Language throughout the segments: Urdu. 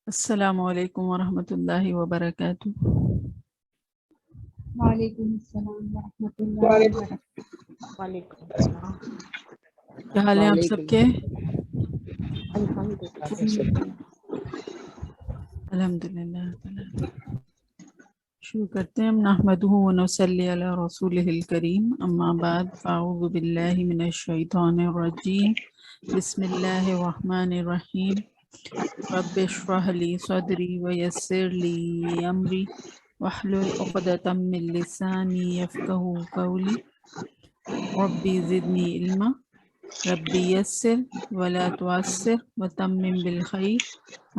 السلام علیکم ورحمۃ اللہ وبرکاتہ۔ وعلیکم السلام ورحمۃ اللہ وبرکاتہ۔ وعلیکم السلام۔ کیا حال ہے آپ سب کے؟ الحمدللہ۔ شروع کرتے ہیں۔ نحمدہ ونصلی علی رسولہ الکریم، اما بعد فاعوذ باللہ من الشیطان الرجیم، بسم اللہ الرحمن الرحیم۔ رب اشرح لی صدری ویسر لی امری واحلل عقدۃ من لسانی یفقہوا قولی، ربی زدنی علما، ربی یسر ولا تعسر وتمم بالخیر،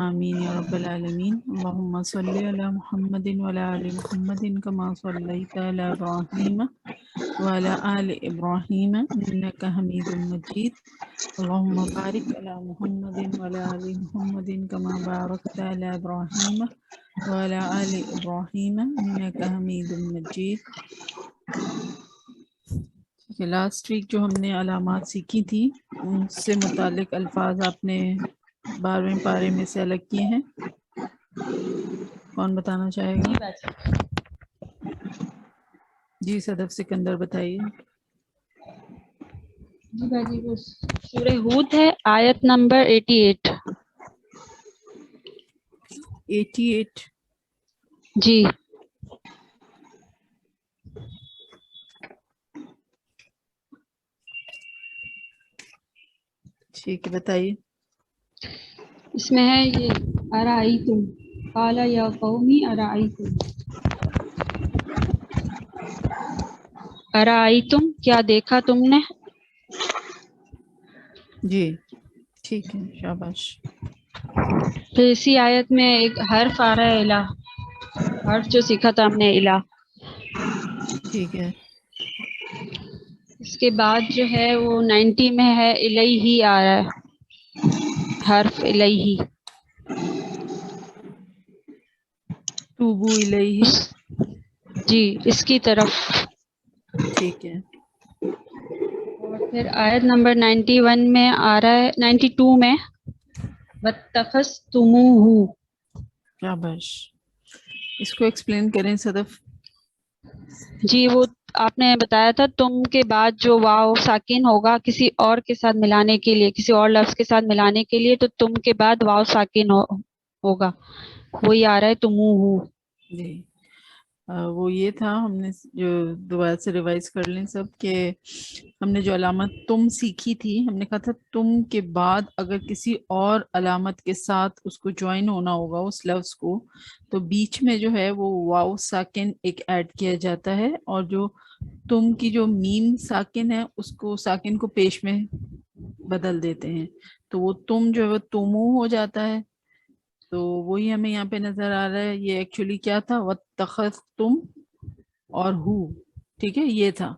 آمین یا رب العالمین۔ اللہم صلی علی محمد وعلی آل محمد کما صلیت علی ابراہیم وعلی آل ابراہیم انک حمید مجید۔ اللہم بارک علی محمد وعلی آل محمد کما بارکت علی ابراہیم وعلی آل ابراہیم انک حمید مجید۔ لاسٹ ویک جو ہم نے علامات سیکھی تھی ان سے متعلق الفاظ آپ نے 12ویں پارے میں سے الگ کیے ہیں۔ کون بتانا چاہے گا؟ جی صدف سکندر بتائیے۔ جی باجی، وہ سورہ ہود ہے، آیت نمبر 88۔ 88۔ جی ٹھیک ہے بتائیے۔ اس میں ہے یہ ارائیتم قال یا قومی ارائیتم، ارائیتم کیا دیکھا تم نے؟ جی ٹھیک ہے، شاباش۔ پھر اسی آیت میں ایک حرف آ رہا ہے الہ، حرف جو سیکھا تھا ہم نے الہ۔ ٹھیک ہے۔ اس کے بعد جو ہے وہ 90 میں ہے الیہ آ رہا ہے، حرف الیہ۔ توبو الیہ۔ جی اس کی طرف۔ ٹھیک ہے۔ اور پھر آیت نمبر 91 میں آ رہا ہے، 92 میں وَاتَّخَذْتُمُوهُ۔ شاباش۔ اس کو ایکسپلین کریں صدف۔ جی وہ آپ نے بتایا تھا تم کے بعد جو واو ساکن ہوگا کسی اور کے ساتھ ملانے کے لیے، کسی اور لفظ کے ساتھ ملانے کے لیے، تو تم کے بعد واو ساکن ہوگا، وہی آ رہا ہے تموہ۔ جی وہ یہ تھا، ہم نے جو دوبارہ سے ریوائز کر لیں سب، کہ ہم نے جو علامت تم سیکھی تھی، ہم نے کہا تھا تم کے بعد اگر کسی اور علامت کے ساتھ اس کو جوائن ہونا ہوگا اس لفظ کو، تو بیچ میں جو ہے وہ واو ساکن ایک ایڈ کیا جاتا ہے، اور جو تم کی جو میم ساکن ہے اس کو ساکن کو پیش میں بدل دیتے ہیں، تو وہ تم جو ہے وہ تمو ہو جاتا ہے۔ تو وہی ہمیں یہاں پہ نظر آ رہا ہے، یہ ایکچولی کیا تھا، وَاتَّخَذْتُمْ اور ہو، ٹھیک ہے یہ تھا۔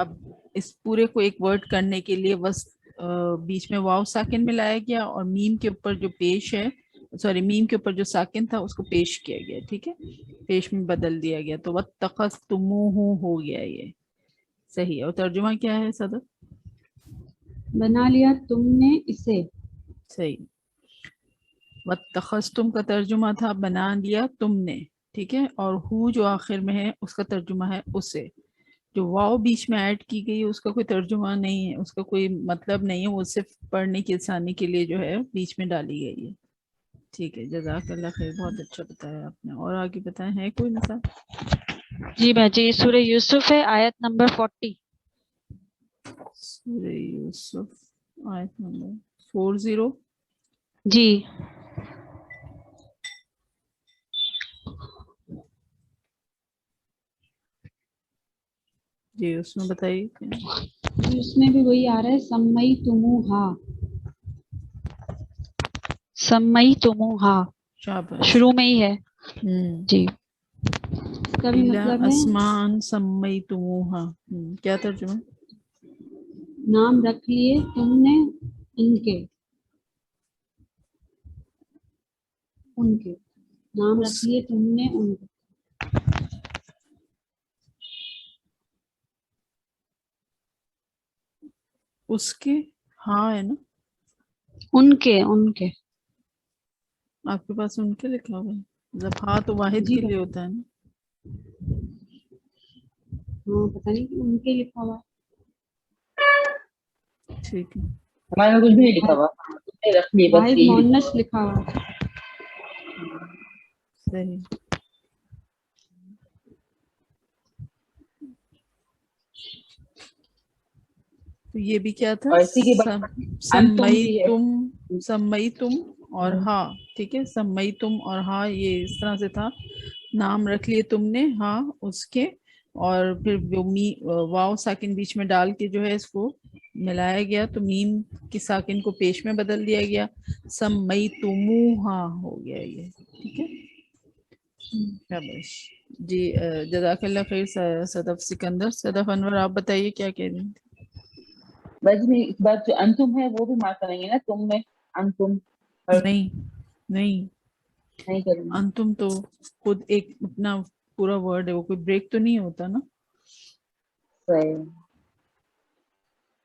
اب اس پورے کو ایک ورڈ کرنے کے لیے بس بیچ میں واو ساکن میں لایا گیا، اور میم کے اوپر جو پیش ہے، سوری میم کے اوپر جو ساکن تھا اس کو پیش کیا گیا، ٹھیک ہے، پیش میں بدل دیا گیا، تو وَاتَّخَذْتُمُوهُ ہو گیا یہ صحیح ہے۔ اور ترجمہ کیا ہے صدف؟ بنا لیا تم نے اسے۔ صحیح۔ وَاتَّخَذْتُمْ کا ترجمہ تھا بنا لیا تم نے، ٹھیک ہے، اور ہو جو آخر میں ہے اس کا ترجمہ ہے اسے۔ جو واو بیچ میں ایڈ کی گئی ہے اس کا کوئی ترجمہ نہیں ہے، اس کا کوئی مطلب نہیں ہے، وہ صرف پڑھنے کی آسانی کے لیے جو ہے بیچ میں ڈالی گئی ہے۔ ٹھیک ہے، جزاک اللہ خیر، بہت اچھا بتایا آپ نے۔ اور آگے بتائیں، ہے کوئی مثال؟ جی باجی سورہ یوسف ہے، آیت نمبر 40۔ سورہ یوسف آیت نمبر 40۔ جی جی اس میں بتائیے۔ جی اس میں بھی وہی آ رہا ہے سمیتموہا، سمیتموہا، شاباش۔ شروع میں ہی ہے۔ جی اس کا بھی الا مطلب ہے اسمان سمیتموہا، کیا ترجمہ؟ نام رکھ لیے تم نے ان کے نام رکھ لیے تم نے ان کے۔ اس کے، ہاں ہے نا، ان کے آپ کے پاس ان کے لکھا ہوا ہے؟ مطلب ہاں تو واحد جی کے لیے ہوتا ہے نا. ہاں پتہ نہیں کہ ان کے لکھا ہوا. ٹھیک ہے. ہمارے میں کچھ بھی نہیں لکھا ہوا, رکھ لیے بس واحد یہی. مؤنث لکھا ہوا ہے. صحیح. تو یہ بھی کیا تھا, اور اسی کے بعد انتم بھی ہے. سمئی تم اور ہاں, ٹھیک ہے, سمئی تم اور ہاں یہ اس طرح سے تھا, نام رکھ لیے تم نے ہاں اس کے, اور پھر واو ساکن بیچ میں ڈال کے جو ہے اس کو ملایا گیا تو میم کی ساکن کو پیش میں بدل دیا گیا, سمئی تمو ہاں ہو گیا یہ. ٹھیک ہے, شاباش جی. جزاک اللہ خیر صدف سکندر. صدف انور آپ بتائیے کیا کہہ رہی ہیں؟ بس میں اس بات جو انتم ہے وہ بھی مارک کریں گے نا, تم میں انتم نہیں کریں گے. انتم تو خود ایک اپنا پورا ورڈ ہے, وہ کوئی بریک تو نہیں ہوتا نا. صحیح.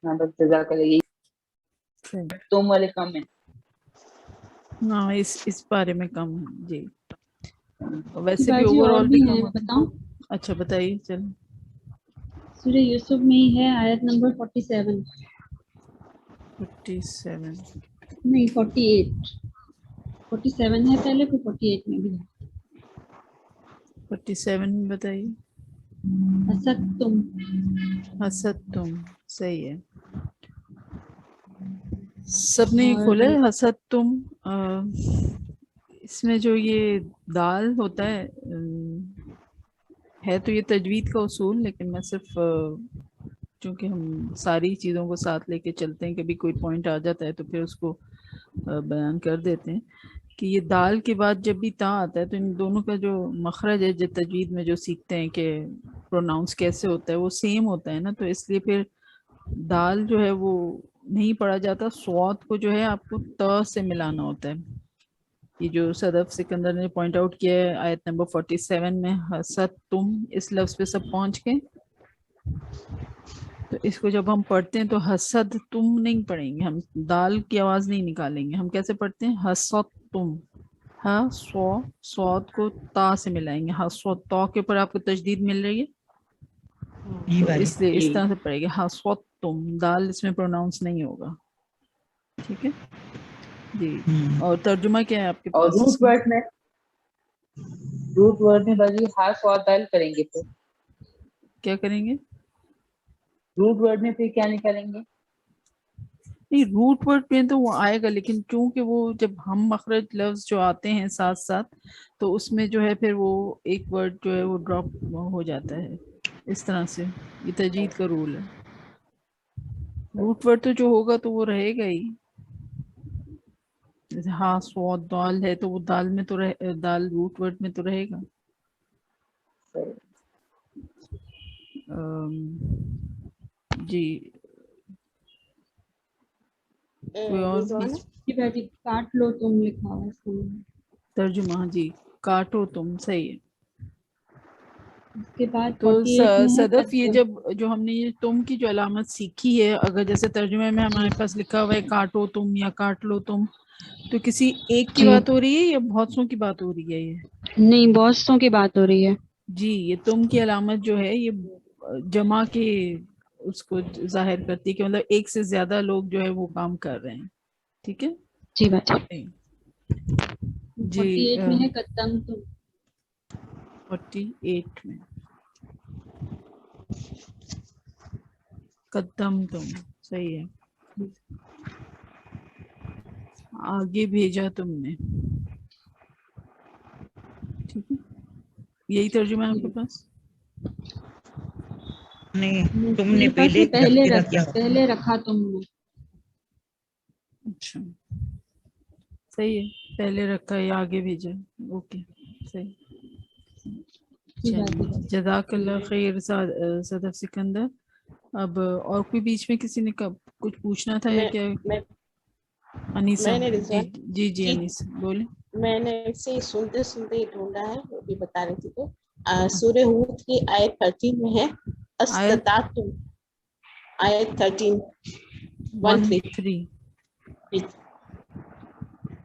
ہاں بس جزاک اللہ, یہی تم والے کم ہے. ہاں اس بارے میں کم ہے جی. ویسے بھی باجی اوور اور آل بھی بھی ہیں کم ہوتا بتاؤں. ہے. اچھا بتائیے. چل سورہ یوسف میں ہی ہے آیت نمبر 47. 47 نہیں 48. 47 ہے پہلے, پھر 48 میں بھی ہے. 47 میں بتائیے. حسد تم. حسد تم, صحیح ہے. سب نے اور کھولا ہے حسد تم. اس میں جو یہ دال ہوتا ہے تو یہ تجوید کا اصول, لیکن میں صرف چونکہ ہم ساری چیزوں کو ساتھ لے کے چلتے ہیں, کبھی کوئی پوائنٹ آ جاتا ہے تو پھر اس کو بیان کر دیتے ہیں کہ یہ دال کے بعد جب بھی تا آتا ہے تو ان دونوں کا جو مخرج ہے, جو تجوید میں جو سیکھتے ہیں کہ پروناؤنس کیسے ہوتا ہے, وہ سیم ہوتا ہے نا, تو اس لیے پھر دال جو ہے وہ نہیں پڑھا جاتا, سواد کو جو ہے آپ کو ت سے ملانا ہوتا ہے. یہ جو صدف سکندر نے پوائنٹ آؤٹ کیا ہے آیت نمبر 47 میں, حسد تم اس لفظ پہ سب پہنچ گئے. تو اس کو جب ہم پڑھتے ہیں تو حسد تم نہیں پڑھیں گے, ہم دال کی آواز نہیں نکالیں گے. ہم کیسے پڑھتے ہیں, حسد تم, ہا سو سواد کو تا سے ملائیں گے. حسد تو کے اوپر آپ کو تجدید مل رہی ہے, تو اس لیے اس طرح سے پڑے گا حسد تم, دال اس میں پروناؤنس نہیں ہوگا. ٹھیک ہے جی. اور ترجمہ کیا ہے آپ کے اور پاس روٹ اس میں؟ ورڈ میں باجی ہاتھ سواد دال کریں گے. پھر کیا کریں گے؟ روٹ ورڈ میں پھر کیا نکالیں گے؟ نہیں, روٹ ورڈ پہ تو وہ آئے گا, لیکن چونکہ وہ جب ہم مخرج لفظ جو آتے ہیں ساتھ ساتھ, تو اس میں جو ہے پھر وہ ایک ورڈ جو ہے وہ ڈراپ ہو جاتا ہے. اس طرح سے یہ تجوید کا رول ہے. روٹ ورڈ تو جو ہوگا تو وہ رہے گا ہی. جیسے ہاں سواد دال ہے تو وہ دال میں تو دال روٹ ورڈ میں تو رہے گا. جی کوئی اور رضوانہ جی باجی کاٹ لو تم لکھا ہوا ہے اس میں. ترجمہ؟ جی کاٹو تم, صحیح ہے. اس کے بعد تو 48 میں ہے صدف یہ قدم. جب جو ہم نے یہ تم کی جو علامت سیکھی ہے, اگر جیسے ترجمے میں جی ہمارے پاس لکھا ہوا ہے کاٹو تم یا کاٹ لو تم, تو کسی ایک کی جی بات ہو رہی ہے یا بہت سوں کی بات ہو رہی ہے یہ؟ نہیں, بہت سوں کی بات ہو رہی ہے. جی, یہ تم کی علامت جو ہے یہ جمع کے اس کو ظاہر کرتی ہے کہ مطلب ایک سے زیادہ لوگ جو ہے وہ کام کر رہے ہیں. ٹھیک ہے جی باجی. جی. 48 میں ہے قدم تم. 48 میں قدم تم, صحیح ہے. آگے بھیجا تم نے, ٹھیک ہے. یہی ترجمہ ہے آپ کے پاس؟ تم نے میرے پاس یہ تذکرہ کیا. پہلے رکھا تم نے. اچھا صحیح ہے, پہلے رکھا یا آگے بھیجا. اوکے صحیح. جی چلیے باجی. جزاک اللہ خیر صدف سکندر. اب اور کوئی بیچ میں کسی نے کچھ پوچھنا تھا یا میں کیا؟ میں انیسا, میں نے جی رضوان جی انیسا بولیں. میں نے اسے سنتے سنتے ہی ڈھونڈا ہے, وہ بھی بتا رہی تھی. تو سورہ ہود کی آیت 13 میں ہے آیت استطاعتم. آیت 13 13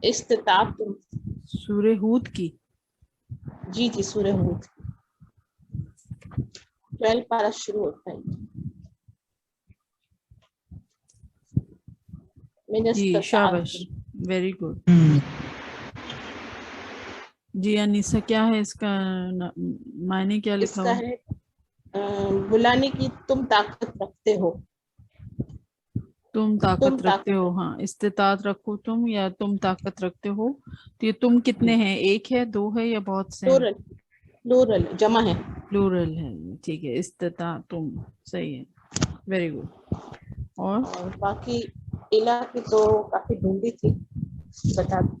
استطاعتم. سورہ ہود کی؟ جی جی سورہ ہود 12 پارہ شروع ہوتا ہے. جی شاباش، ویری گڈ. جی انیسہ کیا ہے اس کا معنی کیا اس لکھا کا ہوا؟ ہے بلانے کی تم طاقت رکھتے ہو. تم طاقت رکھتے ہو، ہاں استطاعت رکھو تم، یا تم طاقت رکھتے ہو. تو یہ تم کتنے ہیں؟ ایک ہے، دو ہے، یا بہت سے ہیں؟ پلورل جمع ہے. پلورل ہے، ٹھیک ہے. استطاعت تم، صحیح ہے، ویری گڈ. اور باقی الہ کی تو کافی ڈھونڈی تھی، بتا دوں.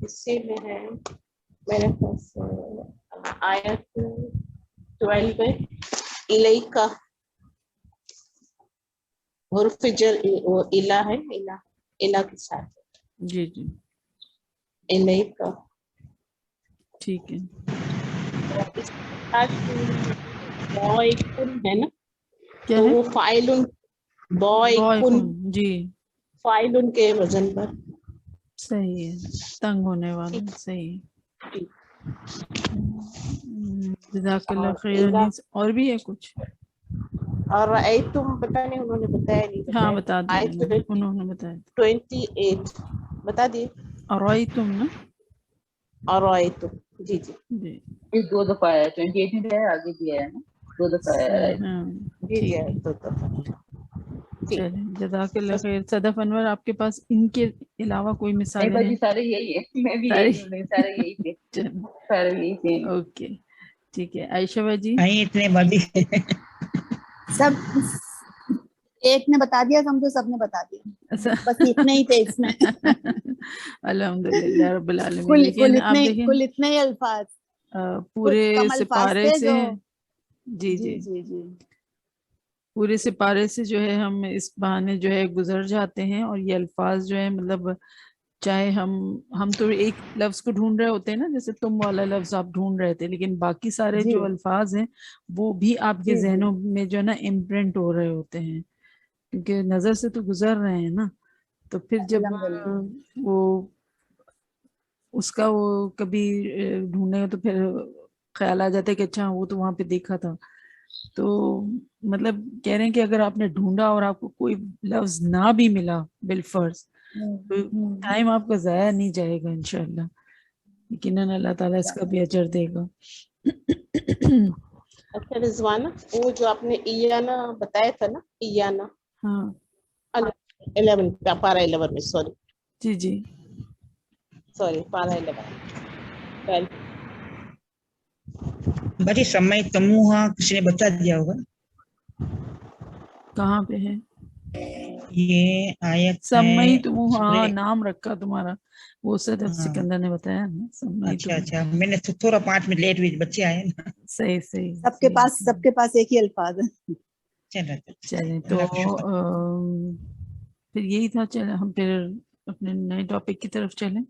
اسی میں ہے میرے پاس آیت 12 میں الیکا حرف جر الہ ہے، الہ کے ساتھ جی جی الیکا. ٹھیک ہے. بوائکن ہے نا، کیا تو ہے؟ وہ فائلن، بوائکن جی فائلن کے وزن پر. صحیح ہے، تنگ ہونے والا، صحیح ہے. جزاک اللہ خیر. اور بھی ہے کچھ؟ اور تم پتہ نہیں انہوں نے بتایا نہیں ہاں بتایا. بتا دیا آیت میں نے، انہوں نے بتایا. 28 بتا دیے. اور تم نا، اور تم جی جی جی یہ 2 دفعہ ہے، 28 میں بھی ہے، آگے بھی ہے نا، 2 دفعہ ہے. ہاں جی جی ٹھیک ہے. تو چلیں جزاک اللہ خیر. صدف انور آپ کے پاس ان کے علاوہ کوئی نہیں مثالیں باجی ہیں؟ سارے یہی ہے، میں بھی ساری؟ یہی ہوں، نہیں سارے یہی تھے، چلیں، سارے یہی تھے. اوکے ٹھیک ہے. عائشہ باجی؟ اتنے بڑی سب ایک نے بتا دیا، سمجھو سب نے بتا دیا، بس اتنے ہی تھے اس میں. الحمدللہ رب العالمین. لیکن آپ دیکھیں کل اتنے ہی الفاظ، پورے کم الفاظ سپارے تھے سے، جو. جی جی پورے سپارے سے جو ہے ہم اس بہانے جو ہے گزر جاتے ہیں. اور یہ الفاظ جو ہے مطلب چاہے ہم تو ایک لفظ کو ڈھونڈ رہے ہوتے ہیں نا، جیسے تم والا لفظ آپ ڈھونڈ رہے تھے، لیکن باقی سارے جی جو الفاظ ہیں وہ بھی آپ کے جی ذہنوں میں جو ہے نا امپرنٹ ہو رہے ہوتے ہیں، کیونکہ نظر سے تو گزر رہے ہیں نا. تو پھر جب الحمدللہ. وہ اس کا وہ کبھی ڈھونڈے تو پھر خیال آ جاتا ہے کہ اچھا وہ تو وہاں پہ دیکھا تھا. تو مطلب کہہ رہے ہیں کہ اگر آپ نے ڈھونڈا اور آپ کو کوئی لفظ نہ بھی ملا بالفرض، تو ٹائم آپ کا ضائع نہیں جائے گا انشاءاللہ. یقیناً اللہ تعالیٰ اس کا بھی اجر دے گا. اچھا رضوانہ، وہ جو آپ نے ایانا بتایا تھا نا، ایانا ہاں 11 پارہ 11 میں، جی جی سوری پارہ 11 بڑی سمے تموہا کسی نے بتا دیا ہوگا. کہاں پہ ہے؟ یہ آیت ہے سمئی تم، سورہ. ہاں نام رکھا تمہارا، وہ صدف ہاں سکندر نے بتایا نا، سمئی اچھا تم. اچھا، میں نے تھوڑا 5 منٹ لیٹ ہوئی، بچے آئے نا. صحیح صحیح سب کے پاس ایک ہی الفاظ ہے. چلیں تو اللہ کا شکر. پھر یہی تھا. چلیں ہم پھر اپنے نئے ٹاپک کی طرف چلیں،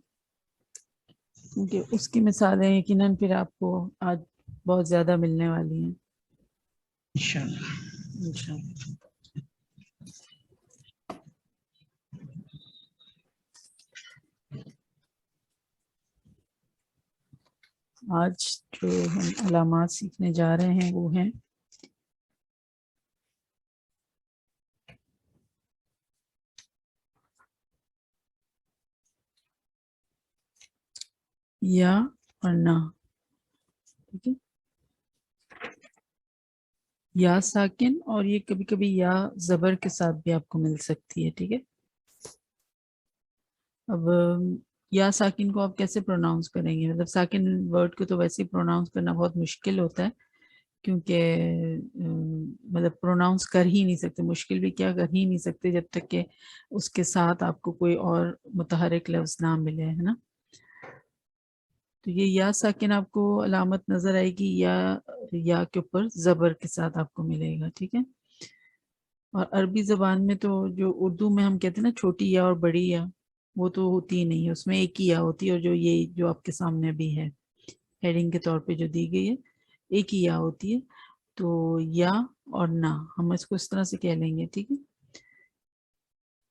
کیونکہ اس کی مثالیں یقیناً پھر آپ کو آج بہت زیادہ ملنے والی ہیں انشاءاللہ. انشاءاللہ. آج جو ہم علامات سیکھنے جا رہے ہیں وہ ہیں یا اور نہ. ٹھیک ہے، یا ساکن، اور یہ کبھی کبھی یا زبر کے ساتھ بھی آپ کو مل سکتی ہے. ٹھیک ہے، اب یا ساکن کو آپ کیسے پروناؤنس کریں گے؟ مطلب ساکن ورڈ کو تو ویسے ہی پروناؤنس کرنا بہت مشکل ہوتا ہے، کیونکہ مطلب پروناؤنس کر ہی نہیں سکتے، مشکل بھی کیا کر ہی نہیں سکتے جب تک کہ اس کے ساتھ آپ کو کوئی اور متحرک لفظ نہ ملے، ہے نا. تو یہ یا ساکن آپ کو علامت نظر آئے گی یا کے اوپر زبر کے ساتھ آپ کو ملے گا. ٹھیک ہے، اور عربی زبان میں تو جو اردو میں ہم کہتے ہیں نا چھوٹی یا اور بڑی یا، وہ تو ہوتی ہی نہیں ہے، اس میں ایک ہی یا ہوتی ہے. اور جو یہ جو آپ کے سامنے بھی ہے ہیڈنگ کے طور پہ جو دی گئی ہے، ایک ہی یا ہوتی ہے. تو یا اور نا، ہم اس کو اس طرح سے کہہ لیں گے، ٹھیک ہے.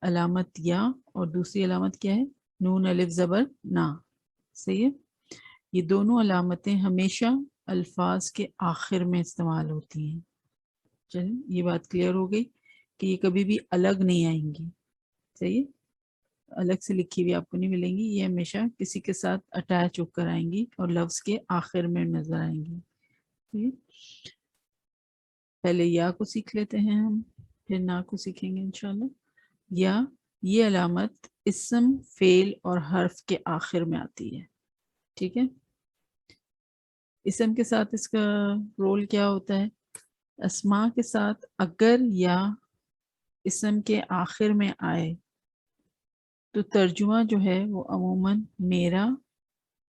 علامت یا اور دوسری علامت کیا ہے؟ نون الف زبر نا. صحیح ہے. یہ دونوں علامتیں ہمیشہ الفاظ کے آخر میں استعمال ہوتی ہیں. چلیں یہ بات کلیئر ہو گئی کہ یہ کبھی بھی الگ نہیں آئیں گی. صحیح ہے. الگ سے لکھی ہوئی آپ کو نہیں ملیں گی، یہ ہمیشہ کسی کے ساتھ اٹیچ ہو کر آئیں گی اور لفظ کے آخر میں نظر آئیں گی. ٹھیک ہے. پہلے یا کو سیکھ لیتے ہیں ہم، پھر نا کو سیکھیں گے انشاءاللہ. یا یہ علامت اسم، فعل اور حرف کے آخر میں آتی ہے. ٹھیک ہے. اسم کے ساتھ اس کا رول کیا ہوتا ہے؟ اسماء کے ساتھ اگر یا اسم کے آخر میں آئے تو ترجمہ جو ہے وہ عموماً میرا،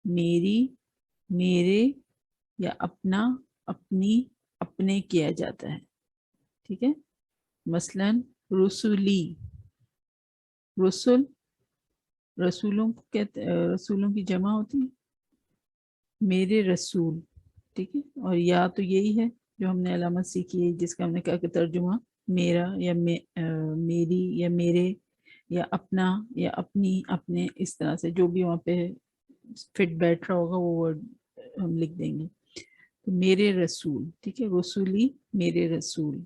میری، میرے یا اپنا، اپنی، اپنے کیا جاتا ہے. ٹھیک ہے. مثلاً رسولی، رسول رسولوں کو کہتے، رسولوں کی جمع ہوتی ہے میرے رسول. ٹھیک ہے. اور یا تو یہی ہے جو ہم نے علامت سیکھی ہے جس کا ہم نے کہا کہ ترجمہ میرا یا میری یا میرے یا اپنا یا اپنی، اپنے، اس طرح سے جو بھی وہاں پہ فٹ بیٹھ رہا ہوگا وہ ورڈ ہم لکھ دیں گے. تو میرے رسول. ٹھیک ہے. رسولی میرے رسول.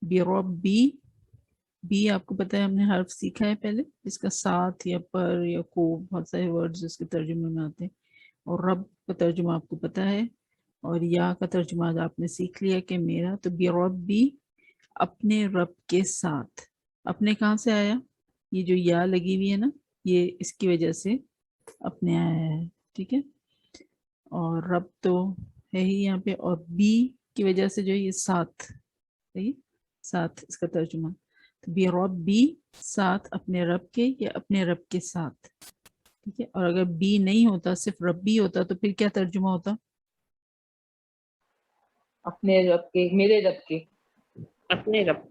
بربی، بی آپ کو پتہ ہے ہم نے حرف سیکھا ہے پہلے، اس کا ساتھ یا پر یا کو بہت سارے ورڈز اس کے ترجمے میں آتے ہیں. اور رب کا ترجمہ آپ کو پتہ ہے، اور یا کا ترجمہ آپ نے سیکھ لیا کہ میرا. تو بربی اپنے رب کے ساتھ. اپنے کہاں سے آیا؟ یہ جو یا لگی ہوئی ہے نا، یہ اس کی وجہ سے اپنے آیا ہے. ٹھیک ہے. اور رب تو ہے ہی یہاں پہ، اور بی کی وجہ سے جو ہے یہ ساتھ، صحیح، ساتھ اس کا ترجمہ. تو بربی ساتھ اپنے رب کے یا اپنے رب کے ساتھ. ٹھیک ہے. اور اگر بی نہیں ہوتا، صرف ربی ہوتا تو پھر کیا ترجمہ ہوتا؟ اپنے رب کے، میرے رب کے، اپنے رب،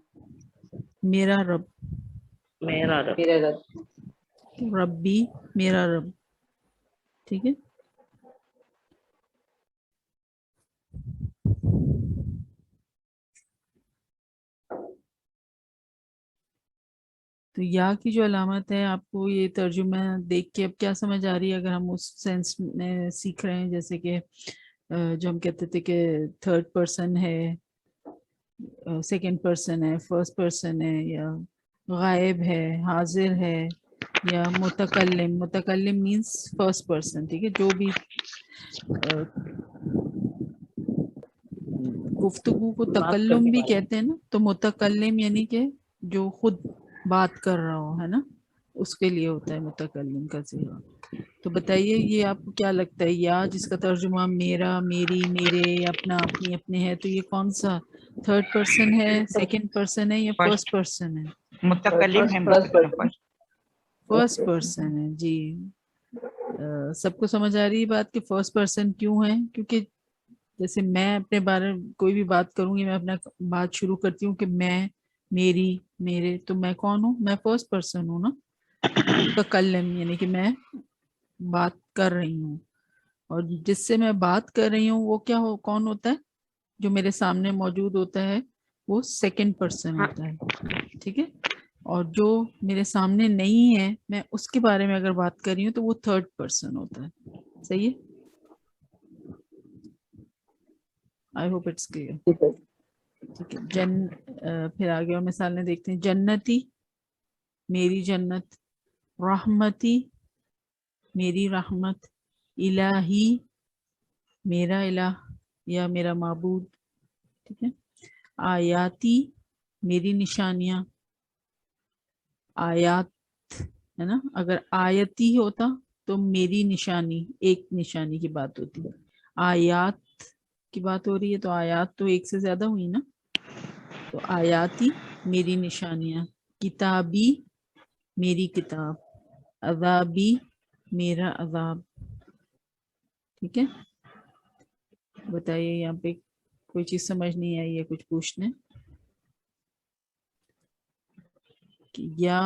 میرا رب. میرا رب. میرا رب. ربی میرا رب. ٹھیک ہے. تو یا کی جو علامت ہے آپ کو یہ ترجمہ دیکھ کے اب کیا سمجھ آ رہی ہے؟ اگر ہم اس سینس میں سیکھ رہے ہیں جیسے کہ جو ہم کہتے تھے کہ تھرڈ پرسن ہے، سیکنڈ پرسن ہے، فرسٹ پرسن ہے، یا غائب ہے، حاضر ہے، یا متکلم. متکلم مینس فرسٹ پرسن. ٹھیک ہے. جو بھی گفتگو کو تکلم بھی کہتے ہیں نا، تو متکلم یعنی کہ جو خود بات کر رہا ہو، ہے نا، اس کے لیے ہوتا ہے متکلم کا صیغہ. تو بتائیے یہ آپ کو کیا لگتا ہے، یا جس کا ترجمہ میرا، میری، میرے یا اپنا، اپنی، اپنے ہے، تو یہ کون سا تھرڈ پرسن ہے، سیکنڈ پرسن ہے یا فرسٹ پرسن ہے؟ متکلم ہے، فرسٹ پرسن ہے. جی. سب کو سمجھ آ رہی ہے بات کہ فرسٹ پرسن کیوں ہے؟ کیونکہ جیسے میں اپنے بارے میں کوئی بھی بات کروں گی، میں اپنا بات شروع کرتی ہوں کہ میں، میری، میرے، تو میں کون ہوں؟ میں فرسٹ پرسن ہوں نا. متکلم یعنی کہ میں بات کر رہی ہوں، اور جس سے میں بات کر رہی ہوں وہ کیا کون ہوتا ہے؟ جو میرے سامنے موجود ہوتا ہے وہ سیکنڈ پرسن ہوتا ہے. ٹھیک ہے. اور جو میرے سامنے نہیں ہے، میں اس کے بارے میں اگر بات کر رہی ہوں تو وہ تھرڈ پرسن ہوتا ہے. صحیح ہے. I hope it's clear. ٹھیک ہے. پھر آگے اور مثالیں دیکھتے ہیں. جنتی میری جنت، رحمتی میری رحمت، الہی میرا الہ یا میرا معبود. ٹھیک ہے. آیاتی میری نشانیاں، آیات ہے نا. اگر آیتی ہوتا تو میری نشانی، ایک نشانی کی بات ہوتی. آیات کی بات ہو رہی ہے تو آیات تو ایک سے زیادہ ہوئی نا. تو آیاتی میری نشانیاں، کتابی میری کتاب، عذابی میرا عذاب. ٹھیک ہے. بتائیے یہاں پہ کوئی چیز سمجھ نہیں آئی ہے، کچھ پوچھنے؟ یا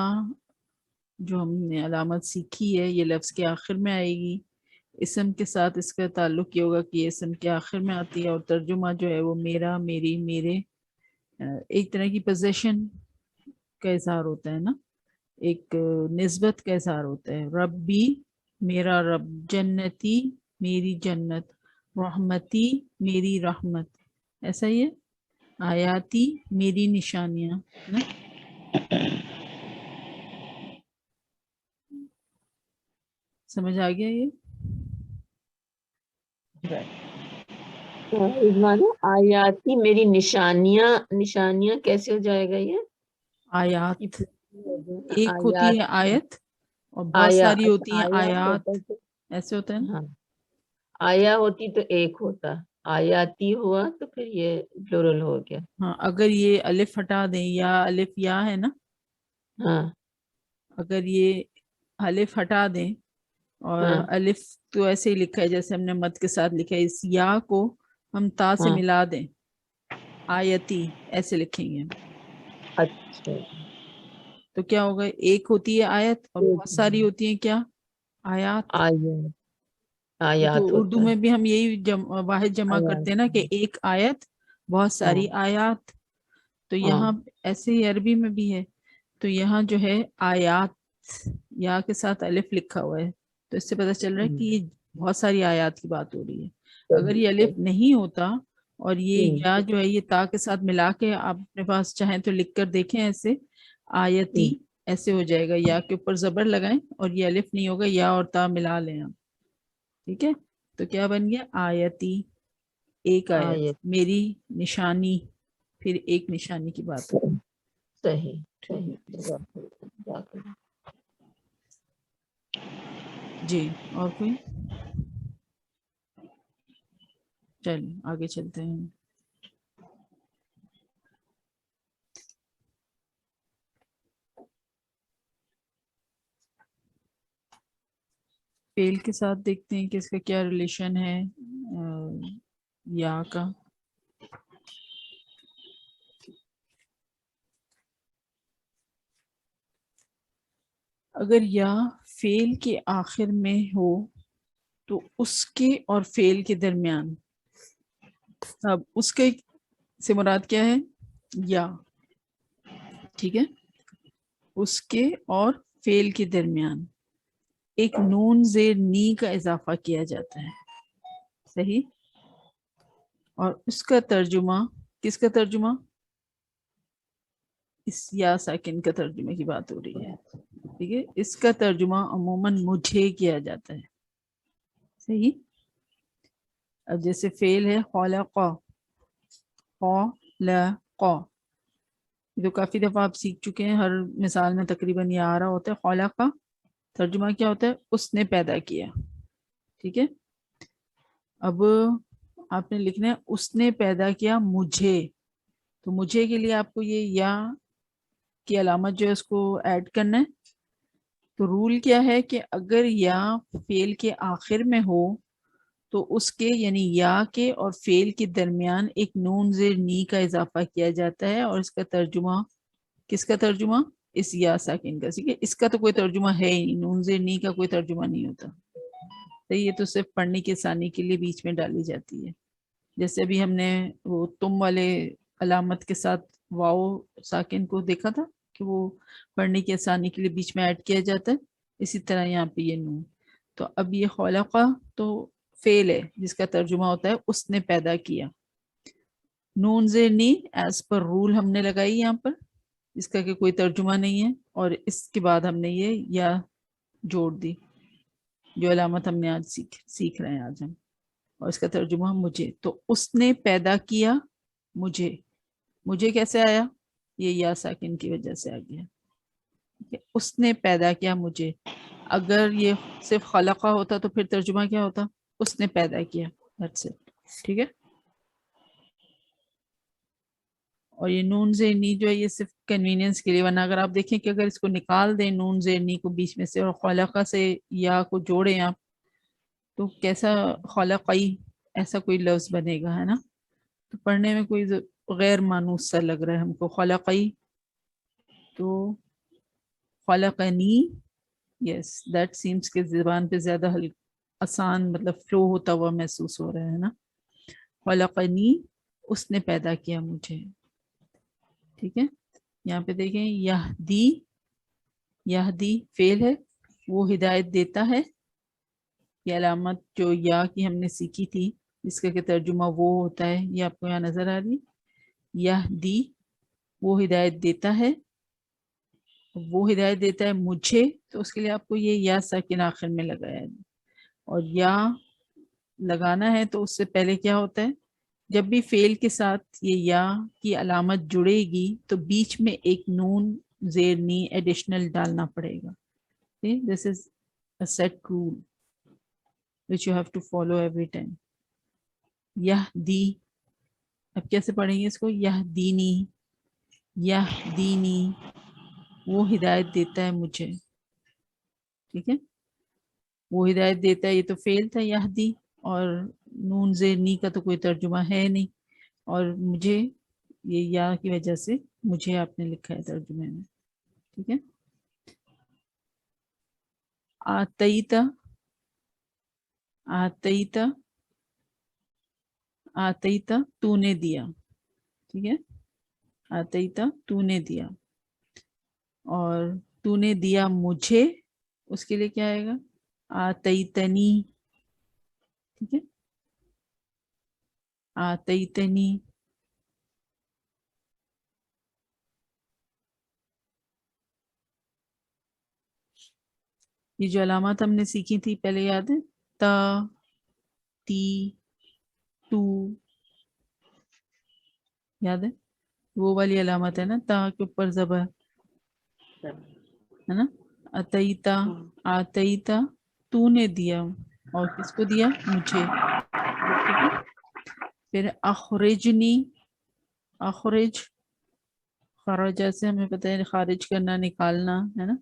جو ہم نے علامت سیکھی ہے یہ لفظ کے آخر میں آئے گی، اسم کے ساتھ اس کا تعلق یہ ہوگا کہ یہ اسم کے آخر میں آتی ہے، اور ترجمہ جو ہے وہ میرا، میری، میرے، ایک طرح کی پوزیشن کا اظہار ہوتا ہے نا، ایک نسبت کا اظہار ہوتا ہے. ربی میرا رب، جنتی میری جنت، رحمتی میری رحمت، ایسا ہی ہے. آیاتی میری نشانیاں نا. سمجھ آ گیا یہ؟ آیاتی میری نشانیاں، نشانیاں کیسے ہو جائے گا یہ؟ آیات ایک ہوتی ہے آیت، اور بہت ساری ہوتی ہیں آیات، ایسے ہوتا ہے نا. ہاں، آیا ہوتی تو ایک ہوتا، آیاتی ہوا تو پھر یہ پلورل ہو گیا. ہاں اگر یہ الف ہٹا دیں، یا الف یا ہے نا، ہاں اگر یہ الف ہٹا دیں اور ہاں الف تو ایسے ہی لکھا ہے جیسے ہم نے مد کے ساتھ لکھا ہے، اس یا کو ہم تا سے ہاں. ملا دیں، آیتی ایسے لکھیں گے، اچھا، تو کیا ہوگا؟ ایک ہوتی ہے آیت اور بہت ساری ہوتی ہیں کیا؟ آیات. آیات تو اردو ہوتا میں بھی ہم یہی واحد جمع کرتے ہیں نا کہ ایک آیت بہت ساری آیات. تو یہاں ایسے ہی عربی میں بھی ہے، تو یہاں جو ہے آیات یا کے ساتھ الف لکھا ہوا ہے، تو اس سے پتہ چل رہا ہے کہ یہ بہت ساری آیات کی بات ہو رہی ہے. اگر یہ الف نہیں ہوتا اور یہ یا جو ہے یہ تا کے ساتھ ملا کے آپ اپنے پاس چاہیں تو لکھ کر دیکھیں، ایسے آیتی ایسے ہو جائے گا، یا کے اوپر زبر لگائیں اور یہ الف نہیں ہوگا، یا اور تا ملا لیں آپ. ٹھیک ہے، تو کیا بن گیا؟ آیتی ایک آیت، میری نشانی پھر ایک نشانی کی بات ہو. صحیح ٹھیک ہے صحیح. جی. اور کوئی؟ چلیے آگے چلتے ہیں. فعل کے ساتھ دیکھتے ہیں کہ اس کا کیا ریلیشن ہے یا کا. اگر یا فعل کے آخر میں ہو تو اس کے اور فعل کے درمیان، اب اس کے سے مراد کیا ہے؟ یا. ٹھیک ہے، اس کے اور فعل کے درمیان ایک نون زیر نی کا اضافہ کیا جاتا ہے. صحیح. اور اس کا ترجمہ، کس کا ترجمہ؟ اس یا ساکن کا ترجمے کی بات ہو رہی ہے. ٹھیک ہے، اس کا ترجمہ عموماً مجھے کیا جاتا ہے. صحیح. اب جیسے فعل ہے خلق، خلق، یہ تو کافی دفعہ آپ سیکھ چکے ہیں، ہر مثال میں تقریباً یہ آ رہا ہوتا ہے. خلق ترجمہ کیا ہوتا ہے؟ اس نے پیدا کیا. ٹھیک ہے، اب آپ نے لکھنا ہے اس نے پیدا کیا مجھے. تو مجھے کے لیے آپ کو یہ یا کی علامت جو ہے اس کو ایڈ کرنا ہے. تو رول کیا ہے کہ اگر یا فعل کے آخر میں ہو تو اس کے یعنی یا کے اور فعل کے درمیان ایک نون زیر نی کا اضافہ کیا جاتا ہے، اور اس کا ترجمہ، کس کا ترجمہ؟ اس یا ساکن کا. ٹھیک ہے، اس کا تو کوئی ترجمہ ہے ہی نہیں، نون زیر نی کا کوئی ترجمہ نہیں ہوتا. تو یہ تو صرف پڑھنے کی آسانی کے لیے بیچ میں ڈالی جاتی ہے. جیسے ابھی ہم نے وہ تم والے علامت کے ساتھ واو ساکن کو دیکھا تھا کہ وہ پڑھنے کی آسانی کے لیے بیچ میں ایڈ کیا جاتا ہے، اسی طرح یہاں پہ یہ نون. تو اب یہ خلقہ تو فعل ہے جس کا ترجمہ ہوتا ہے اس نے پیدا کیا. نون زیر نی ایز پر رول ہم نے لگائی یہاں پر، اس کا کہ کوئی ترجمہ نہیں ہے، اور اس کے بعد ہم نے یہ یا جوڑ دی، جو علامت ہم نے آج سیکھ رہے ہیں آج ہم، اور اس کا ترجمہ مجھے. تو اس نے پیدا کیا مجھے. مجھے کیسے آیا؟ یہ یا ساکن کی وجہ سے آ گیا. اس نے پیدا کیا مجھے. اگر یہ صرف خلقہ ہوتا تو پھر ترجمہ کیا ہوتا؟ اس نے پیدا کیا. That's it. ٹھیک ہے، اور یہ نون زیر نی جو ہے یہ صرف کنوینئنس کے لیے، ورنہ اگر آپ دیکھیں کہ اگر اس کو نکال دیں نون زیر نی کو بیچ میں سے اور خلقہ سے یا کو جوڑیں آپ، تو کیسا خلقی ایسا کوئی لفظ بنے گا، ہے نا. تو پڑھنے میں کوئی غیر مانوس سا لگ رہا ہے ہم کو. خلقی تو خلقنی، یس دیٹ سیمس کہ زبان پہ زیادہ آسان مطلب فلو ہوتا ہوا محسوس ہو رہا ہے نا. خلقنی اس نے پیدا کیا مجھے. ٹھیک ہے, یہاں پہ دیکھیں یہدی, یہدی فعل ہے, وہ ہدایت دیتا ہے. یہ علامت جو یا کی ہم نے سیکھی تھی جس کا کہ ترجمہ وہ ہوتا ہے, یہ آپ کو یہاں نظر آ رہی. یہدی وہ ہدایت دیتا ہے, وہ ہدایت دیتا ہے مجھے, تو اس کے لیے آپ کو یہ یا ساکن آخر میں لگایا ہے. اور یا لگانا ہے تو اس سے پہلے کیا ہوتا ہے, جب بھی فعل کے ساتھ یہ یا کی علامت جڑے گی تو بیچ میں ایک نون زیر نی ایڈیشنل ڈالنا پڑے گا. This is a set rule which you have to follow every time. یہدی, اب کیسے پڑھیں گے اس کو, یہدینی, یہدینی وہ ہدایت دیتا ہے مجھے. ٹھیک ہے, وہ ہدایت دیتا ہے, یہ تو فعل تھا یہدی, اور نون زیر نی کا تو کوئی ترجمہ ہے نہیں, اور مجھے یہ یا کی وجہ سے مجھے آپ نے لکھا ہے ترجمے میں. ٹھیک ہے, آتیتا, آتیتا, آتیتا تو نے دیا. ٹھیک ہے, آتیتا تو نے دیا, اور تو نے دیا مجھے, اس کے لیے کیا آئے گا, آتیتنی. ٹھیک ہے, آتیتنی. یہ جو علامات ہم نے سیکھی تھی پہلے یاد ہے, تا, تی, تو, یاد ہے وہ والی علامت ہے نا, تا کے اوپر زبر ہے نا. اتیتا, آتیتا تو نے دیا, اور کس کو دیا, مجھے. ٹھیک ہے, پھر اخرجنی, اخرج, خرج سے ہمیں پتہ ہے خارج کرنا, نکالنا ہے نا,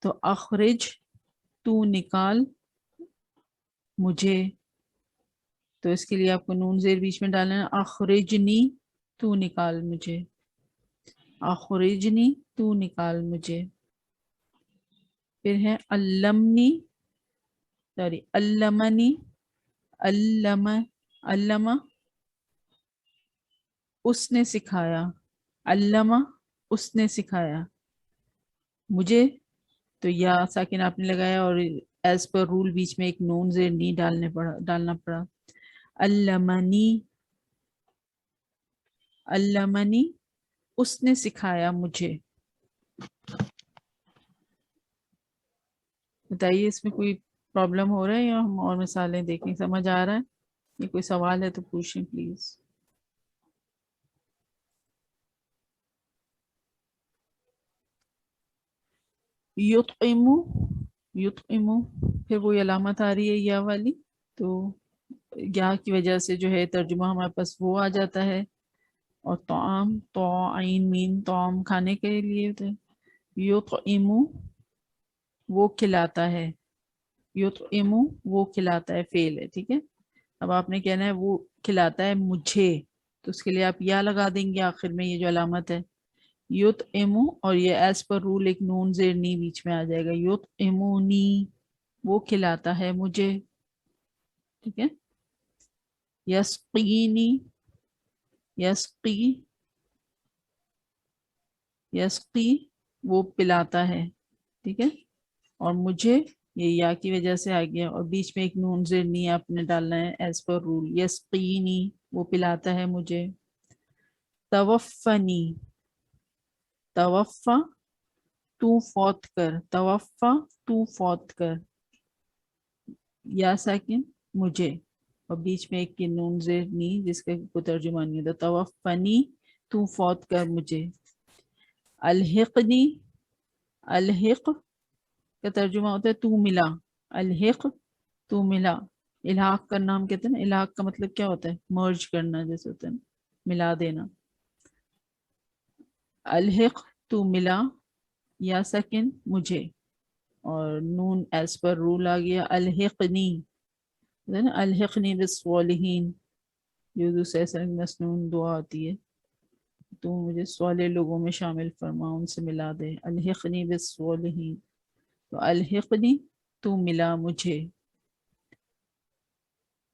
تو اخرج تو نکال مجھے, تو اس کے لیے آپ کو نون زیر بیچ میں ڈالنا ہے, اخرجنی تو نکال مجھے, اخرجنی تو نکال مجھے. پھر ہے علمنی, سوری علمنی, علم, علم اس نے سکھایا, علم اس نے سکھایا مجھے, تو یا ساکن آپ نے لگایا, اور ایز پر رول بیچ میں ایک نون زیر نی ڈالنا پڑا. علمنی, علمنی اس نے سکھایا مجھے. بتائیے اس میں کوئی پرابلم ہو رہا ہے یا ہم اور مثالیں دیکھیں, سمجھ آ رہا ہے؟ یہ کوئی سوال ہے تو پوچھیں پلیز. یطعمو, یطعمو پھر وہی علامت آ رہی ہے یا والی, تو یا کی وجہ سے جو ہے ترجمہ ہمارے پاس وہ آ جاتا ہے. اور طعام, تو عین مین, طعام کھانے کے لیے ہوتا ہے. یطعمو وہ کھلاتا ہے, یطعمو وہ کھلاتا ہے فعل ہے. ٹھیک ہے, اب آپ نے کہنا ہے وہ کھلاتا ہے مجھے, تو اس کے لیے آپ یا لگا دیں گے آخر میں, یہ جو علامت ہے یطعمو, اور یہ ایز پر رول ایک نون زیر نی بیچ میں آ جائے گا, یطعمونی وہ کھلاتا ہے مجھے. ٹھیک ہے, یسقینی, یسقی, یسقی وہ پلاتا ہے. ٹھیک ہے, اور مجھے یہ یا کی وجہ سے آ گیا, اور بیچ میں ایک نون زیر نی آپ نے ڈالنا ہے ایز پر رول. یسقینی وہ پلاتا ہے مجھے. توفنی, توفا تو فوت کر, توفا تو فوت کر, یا ساکن مجھے, اور بیچ میں ایک نون زیر نی جس کا کوئی ترجمہ نہیں ہوتا. توفنی تو فوت کر مجھے. الحقنی, الحق کا ترجمہ ہوتا ہے تو ملا, الحق تو ملا. الحاق کرنا ہم کہتے ہیں نا, الحاق کا مطلب کیا ہوتا ہے, مرج کرنا جیسے ہوتا ہے, ملا دینا. الحق تو ملا, یا سکن مجھے, اور نون ایز پر رول آ گیا. الحقنی, الحقنی بالصالحین, جو دوسرے مسنون دعا آتی ہے, تو مجھے صالح لوگوں میں شامل فرما, ان سے ملا دے. الحقنی بالصالحین, تو الحقنی تو ملا مجھے.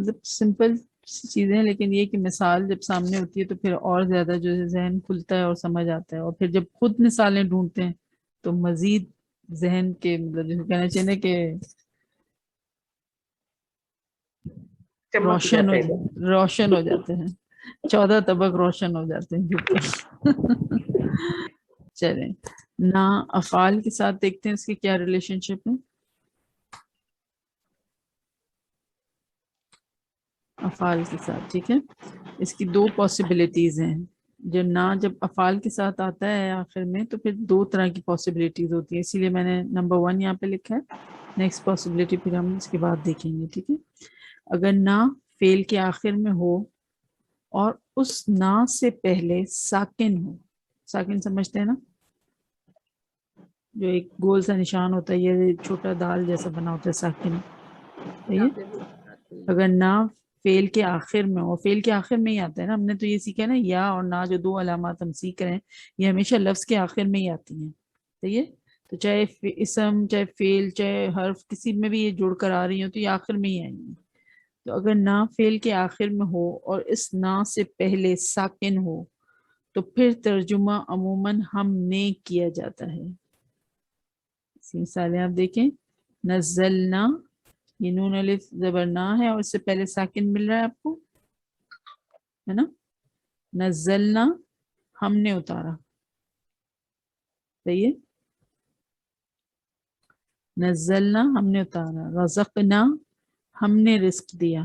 مطلب سمپل چیزیں ہیں، لیکن یہ کہ مثال جب سامنے ہوتی ہے تو پھر اور زیادہ جو ہے ذہن کھلتا ہے اور سمجھ آتا ہے، اور پھر جب خود مثالیں ڈھونڈتے ہیں تو مزید ذہن کے مطلب جیسے کہنا چاہیے کہ چمک جاتا ہے ذہن۔ روشن ہو جاتے ہیں، 14 طبق روشن ہو جاتے ہیں اوپر۔ چلیں نا افعال کے ساتھ دیکھتے ہیں اس کی کیا ریلیشن شپ ہے۔ افعال کے ساتھ ٹھیک ہے، اس کی دو پاسبلٹیز ہیں۔ جو نا جب افعال کے ساتھ آتا ہے آخر میں تو پھر دو طرح کی پاسبلٹیز ہوتی ہیں، اسی لیے میں نے نمبر 1 یہاں پہ لکھا ہے، نیکسٹ پاسبلٹی پھر ہم اس کے بعد دیکھیں گے ٹھیک ہے۔ اگر نا فعل کے آخر میں ہو اور اس نا سے پہلے ساکن ہو، ساکن سمجھتے ہیں نا، جو ایک گول سا نشان ہوتا ہے، یہ چھوٹا دال جیسا بنا ہوتا ہے ساکن، صحیح ہے؟ اگر نا فعل کے آخر میں ہو، فعل کے آخر میں ہی آتا ہے نا، ہم نے تو یہ سیکھا نا یا اور نا جو دو علامات ہم سیکھ رہے ہیں یہ ہمیشہ لفظ کے آخر میں ہی آتی ہیں، صحیح ہے؟ تو چاہے اسم چاہے فعل چاہے حرف کسی میں بھی یہ جڑ کر آ رہی ہوں تو یہ آخر میں ہی آئیں گی۔ تو اگر نا فعل کے آخر میں ہو اور اس نا سے پہلے ساکن ہو تو پھر ترجمہ عموماً ہم نے کیا جاتا ہے۔ اسی مثالیں آپ دیکھیں، نزلنا، یہ نون الف زبر نا ہے اور اس سے پہلے ساکن مل رہا ہے آپ کو، ہے نا؟ نزلنا ہم نے اتارا، صحیح ہے؟ نزلنا ہم نے اتارا، رزقنا ہم نے رزق دیا،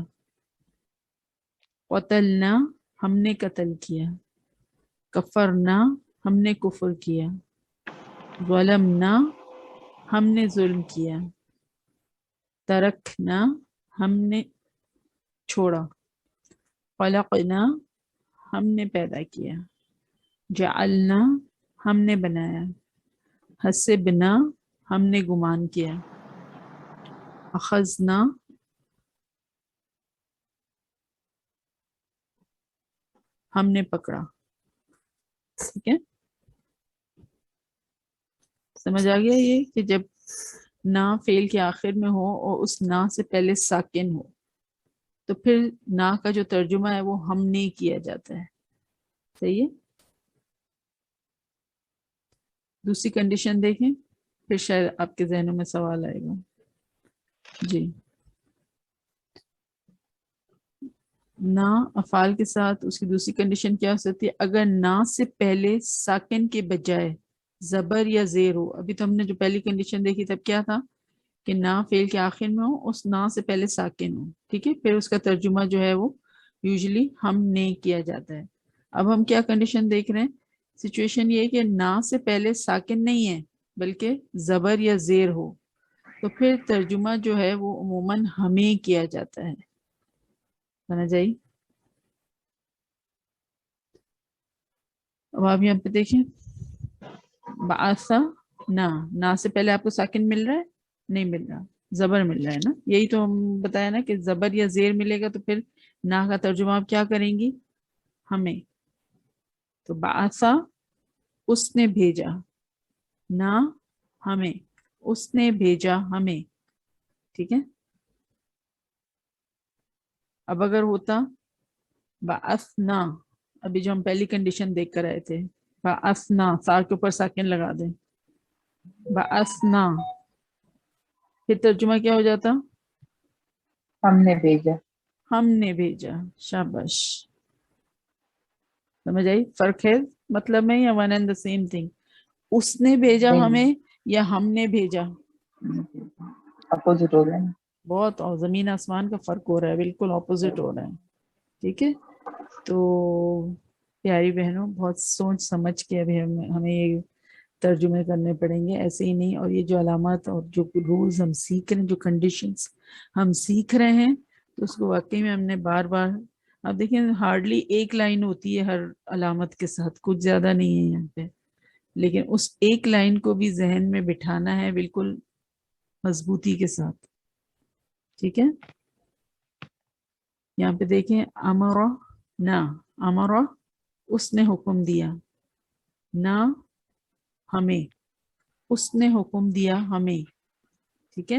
قتلنا ہم نے قتل کیا، کفرنا ہم نے کفر کیا، ظلمنا ہم نے ظلم کیا، ترکنا ہم نے چھوڑا، خلقنا ہم نے پیدا کیا، جعلنا ہم نے بنایا، حسبنا ہم نے گمان کیا، اخذنا ہم نے پکڑا، ٹھیک ہے؟ سمجھ آ گیا یہ کہ جب نا فعل کے آخر میں ہو اور اس نا سے پہلے ساکن ہو تو پھر نا کا جو ترجمہ ہے وہ ہم نے کیا جاتا ہے، صحیح ہے؟ دوسری کنڈیشن دیکھیں پھر شاید آپ کے ذہنوں میں سوال آئے گا۔ جی، نا افعال کے ساتھ اس کی دوسری کنڈیشن کیا ہو سکتی ہے؟ اگر نا سے پہلے ساکن کے بجائے زبر یا زیر ہو۔ ابھی تو ہم نے جو پہلی کنڈیشن دیکھی تب کیا تھا کہ نا فعل کے آخر میں ہو، اس نا سے پہلے ساکن ہو، ٹھیک ہے، پھر اس کا ترجمہ جو ہے وہ یوزلی ہم نے کیا جاتا ہے۔ اب ہم کیا کنڈیشن دیکھ رہے ہیں؟ سچویشن یہ ہے کہ نا سے پہلے ساکن نہیں ہے بلکہ زبر یا زیر ہو، تو پھر ترجمہ جو ہے وہ عموماً ہمیں کیا جاتا ہے، سمجھ آئی؟ اب آپ یہاں پہ دیکھیں، بعثا نا سے پہلے آپ کو ساکن مل رہا ہے؟ نہیں مل رہا، زبر مل رہا ہے نا، یہی تو ہم بتایا نا کہ زبر یا زیر ملے گا تو پھر نا کا ترجمہ آپ کیا کریں گی؟ ہمیں۔ تو بعثا اس نے بھیجا، نا ہمیں، اس نے بھیجا ہمیں، ٹھیک ہے؟ اب اگر ہوتا بعثنا، ابھی جو ہم پہلی کنڈیشن دیکھ کر آئے تھے، بعثنا سار کے اوپر ساکن لگا دیں، بعثنا، پھر ترجمہ کیا ہو جاتا؟ ہم نے بھیجا، ہم نے بھیجا، شاباش، سمجھ آئی؟ فرق ہے مطلب میں یا one and the same thing? اس نے بھیجا ہمیں یا ہم نے بھیجا؟ اپوزٹ ہو گیا نا۔ بہت زمین آسمان کا فرق ہو رہا ہے، بالکل اپوزٹ ہو رہا ہے، ٹھیک ہے؟ تو پیاری بہنوں بہت سوچ سمجھ کے ابھی ہمیں یہ ترجمے کرنے پڑیں گے، ایسے ہی نہیں۔ اور یہ جو علامات اور جو رولز ہم سیکھ رہے ہیں، جو کنڈیشنز ہم سیکھ رہے ہیں، تو اس کو واقعی میں ہم نے بار بار، اب دیکھیں ہارڈلی ایک لائن ہوتی ہے ہر علامت کے ساتھ، کچھ زیادہ نہیں ہے یہاں پہ، لیکن اس ایک لائن کو بھی ذہن میں بٹھانا ہے بالکل مضبوطی کے ساتھ، ٹھیک ہے؟ یہاں پہ دیکھیں امرا نا، امرا اس نے حکم دیا، نا ہمیں، اس نے حکم دیا ہمیں، ٹھیک ہے؟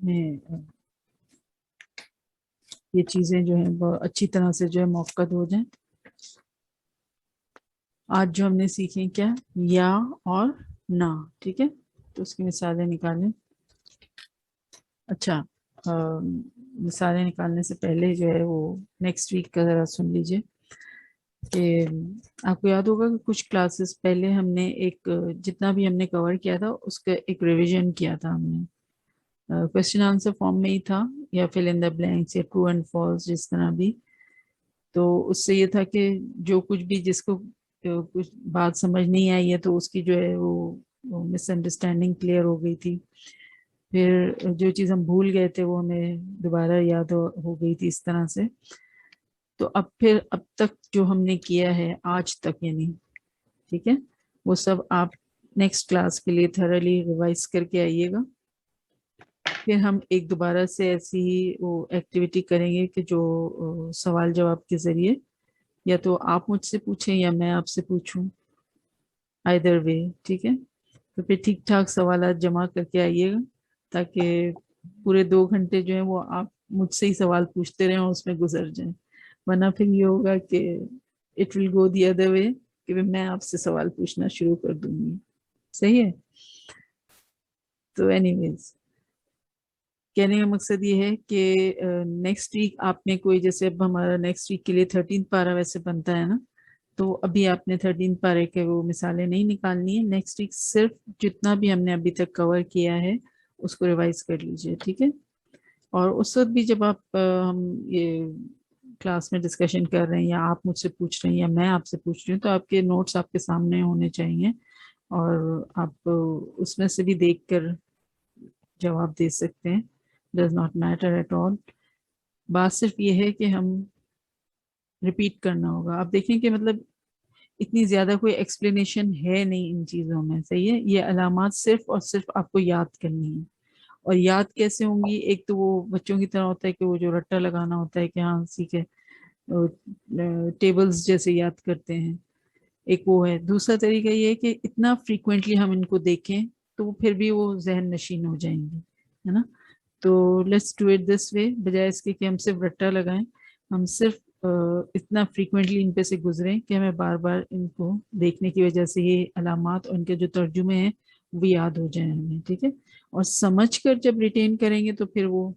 میں یہ چیزیں جو ہیں بہت اچھی طرح سے جو ہے موقع ہو جائیں. آج جو ہم نے سیکھیں کیا, یا اور نہ, ٹھیک ہے, تو اس کی مثالیں نکالیں. اچھا, مثالیں نکالنے سے پہلے جو ہے وہ نیکسٹ ویک کا ذرا سن لیجئے کہ آپ کو یاد ہوگا کہ کچھ کلاسز پہلے ہم نے ایک جتنا بھی ہم نے کور کیا تھا اس کا ایک ریویژن کیا تھا ہم نے. کوشچن آنسر فارم میں ہی تھا یا فل ان دا بلینکس یا ٹرو اینڈ فالس جس طرح بھی. تو اس سے یہ تھا کہ جو کچھ بھی جس کو کچھ بات سمجھ نہیں آئی ہے تو اس کی جو ہے وہ مس انڈرسٹینڈنگ کلیئر ہو گئی تھی. پھر جو چیز ہم بھول گئے تھے وہ ہمیں دوبارہ یاد ہو گئی تھی اس طرح سے. تو اب تک جو ہم نے کیا ہے آج تک یعنی, ٹھیک ہے, وہ سب آپ نیکسٹ کلاس کے لیے تھرلی ریوائز کر کے آئیے گا. پھر ہم ایک دوبارہ سے ایسی ہی وہ ایکٹیویٹی کریں گے کہ جو سوال جواب کے ذریعے یا تو آپ مجھ سے پوچھیں یا میں آپ سے پوچھوں, آئیدر وے, ٹھیک ہے. تو پھر ٹھیک ٹھاک سوالات جمع کر کے آئیے گا تاکہ پورے 2 گھنٹے جو ہیں وہ آپ مجھ سے ہی سوال پوچھتے رہیں اور اس میں گزر جائیں. ورنہ پھر یہ ہوگا کہ it will go the other way کہ میں آپ سے سوال پوچھنا شروع کر دوں گی. صحیح ہے. تو اینی ویز کہنے کا مقصد یہ ہے کہ نیکسٹ ویک آپ نے کوئی, جیسے اب ہمارا نیکسٹ ویک کے لیے 13 پارہ ویسے بنتا ہے نا, تو ابھی آپ نے 13 پارے کے وہ مثالیں نہیں نکالنی ہے. نیکسٹ ویک صرف جتنا بھی ہم نے ابھی تک کور کیا ہے اس کو ریوائز کر لیجئے, ٹھیک ہے. اور اس وقت بھی جب آپ ہم یہ کلاس میں ڈسکشن کر رہے ہیں یا آپ مجھ سے پوچھ رہے ہیں یا میں آپ سے پوچھ رہی ہوں تو آپ کے نوٹس آپ کے سامنے ہونے چاہیے اور آپ اس میں سے بھی دیکھ کر جواب دے سکتے ہیں. Does not matter at all. بات صرف یہ ہے کہ ہم ریپیٹ کرنا ہوگا. آپ دیکھیں کہ مطلب اتنی زیادہ کوئی ایکسپلینیشن ہے نہیں ان چیزوں میں, صحیح ہے. یہ علامات صرف اور صرف آپ کو یاد کرنی ہے. اور یاد کیسے ہوں گی, ایک تو وہ بچوں کی طرح ہوتا ہے کہ وہ جو رٹا لگانا ہوتا ہے کہ ہاں سیکھے, ٹیبلز جیسے یاد کرتے ہیں, ایک وہ ہے. دوسرا طریقہ یہ ہے کہ اتنا فریکوینٹلی ہم ان کو دیکھیں تو وہ پھر بھی وہ ذہن نشین ہو جائیں گے, ہے نا. تو لیٹس ڈو اٹ دس وے, بجائے اس کے کہ ہم صرف رٹا لگائیں, ہم صرف اتنا فریکوینٹلی ان پہ سے گزریں کہ ہمیں بار بار ان کو دیکھنے کی وجہ سے یہ علامات اور ان کے جو ترجمے ہیں وہ یاد ہو جائیں ہمیں, ٹھیک ہے. اور سمجھ کر جب ریٹین کریں گے تو پھر وہ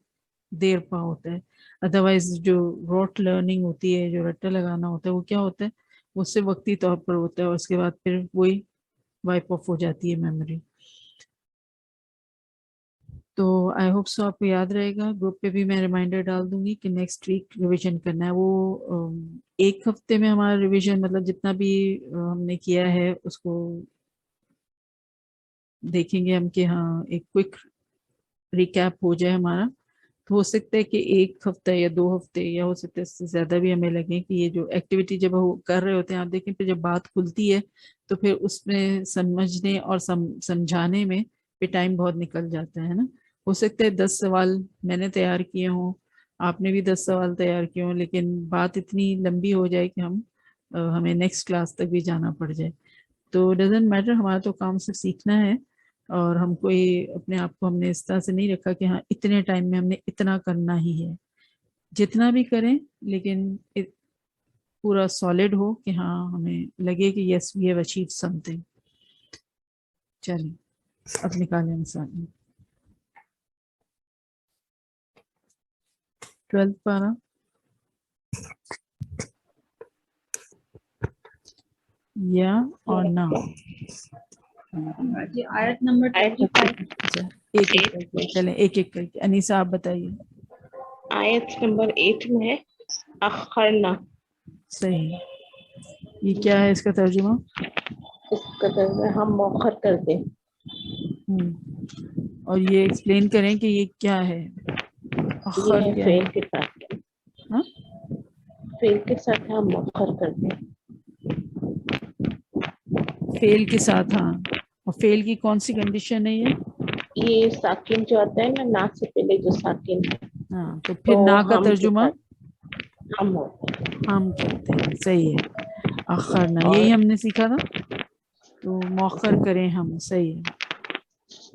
دیر پا ہوتا ہے. ادروائز جو روٹ لرننگ ہوتی ہے, جو رٹا لگانا ہوتا ہے, وہ کیا ہوتا ہے, وہ صرف وقتی طور پر ہوتا ہے اور اس کے بعد پھر وہی وائپ آف ہو جاتی ہے میموری. تو آئی ہوپ سو آپ کو یاد رہے گا. گروپ پہ بھی میں ریمائنڈر ڈال دوں گی کہ نیکسٹ ویک ریویژن کرنا ہے. وہ 1 ہفتے میں ہمارا ریویژن مطلب جتنا بھی ہم نے کیا ہے اس کو دیکھیں گے ہم کہ ہاں ایک کوئک ریکیپ ہو جائے ہمارا. تو ہو سکتا ہے کہ 1 ہفتہ یا 2 ہفتے یا ہو سکتا ہے اس سے زیادہ بھی ہمیں لگے کہ یہ جو ایکٹیویٹی جب وہ کر رہے ہوتے ہیں, آپ دیکھیں پھر جب بات کھلتی ہے تو پھر اس میں سمجھنے اور سمجھانے میں پھر ٹائم بہت نکل جاتا ہے نا. ہو سکتا ہے 10 سوال میں نے تیار کیے ہوں, آپ نے بھی 10 سوال تیار کیے ہوں, لیکن بات اتنی لمبی ہو جائے کہ ہمیں نیکسٹ کلاس تک بھی جانا پڑ جائے. تو ڈزنٹ میٹر, ہمارا تو کام صرف سیکھنا ہے اور ہم کوئی اپنے آپ کو ہم نے اس طرح سے نہیں رکھا کہ ہاں اتنے ٹائم میں ہم نے اتنا کرنا ہی ہے. جتنا بھی کریں لیکن پورا سالڈ ہو کہ ہاں ہمیں لگے کہ yes we have achieve something. چلیے اب نکالیں مثال. 12 پارہ یا اور نہ. جی آیت نمبر 25. اچھا ایک ایک کر کے چلیں, ایک ایک کر کے. انیسہ آپ بتائیے. آیت نمبر 8 میں ہے اخرنا. صحیح. یہ کیا ہے اس کا ترجمہ؟ اس کا ترجمہ ہم مؤخر کر دیں. اور یہ ایکسپلین کریں کہ یہ کیا ہے, اخر یہ کیا فعل ہے؟ کے ساتھ, ہاں فعل کے ساتھ ہم مؤخر کر دیں. فعل کے ساتھ, ہاں. اور فعل کی کون سی کنڈیشن ہے یہ ساکن جو آتا ہے نا سے پہلے جو ساکن ہے, ہاں, تو پھر نا کا ہم کے ترجمہ ساتھ ہم ہوتے ہیں. ہم کرتے ہیں. صحیح ہے. اخرنا اور یہی ہم نے سیکھا تھا, تو مؤخر کریں ہم. صحیح ہے.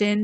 10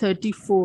34,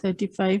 35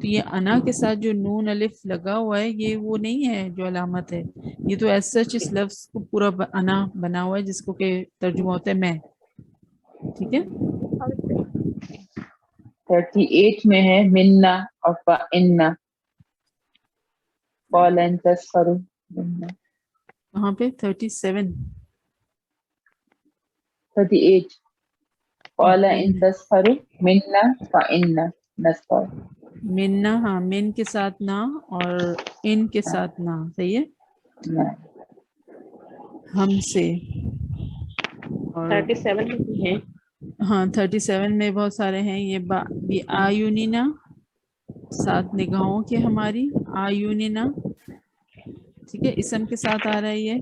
تو یہ انا کے ساتھ جو نون الف لگا ہوا ہے یہ وہ نہیں ہے جو علامت ہے، یہ تو ایز سچ اس لفظ کو پورا انا بنا ہوا ہے جس کو کہ ترجمہ ہوتا ہے میں. ٹھیک ہے. 38 میں ہے منا اور فإنا قال ان تسخروا منا. کہاں پہ 37 38 قال ان تسخروا منا فإنا نسخر. مننا، ہاں من کے ساتھ نہ اور ان کے ساتھ نہ، صحیح ہے. ہم سے، اور 37 میں بھی ہیں. ہاں 37 میں بہت سارے ہیں. یہ بھی آیونینا، ساتھ نگاہوں کے ہماری آیونینا، ٹھیک ہے، اسم کے ساتھ آ رہا ہے یہ.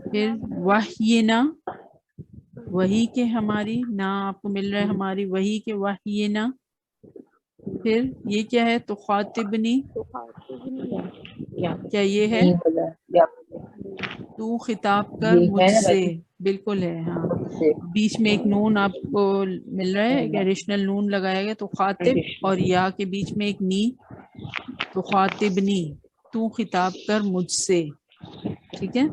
پھر وحینا، وہی کے ہماری، نا آپ کو مل رہا ہے ہماری وہی کے وحینا. پھر یہ کیا ہے تو خاطبنی، کیا یہ ہے نہیں بولا یا تو خطاب کر یہ مجھ ہے نا سے، بھائی بالکل ہے. ہاں سے بیچ میں ایک نون آپ کو مل رہا ہے کہ ایڈیشنل نون لگایا گیا تو خاطب، اور یا کے بیچ میں ایک نی تو خاطبنی، تو خطاب کر مجھ سے. ٹھیک ہے.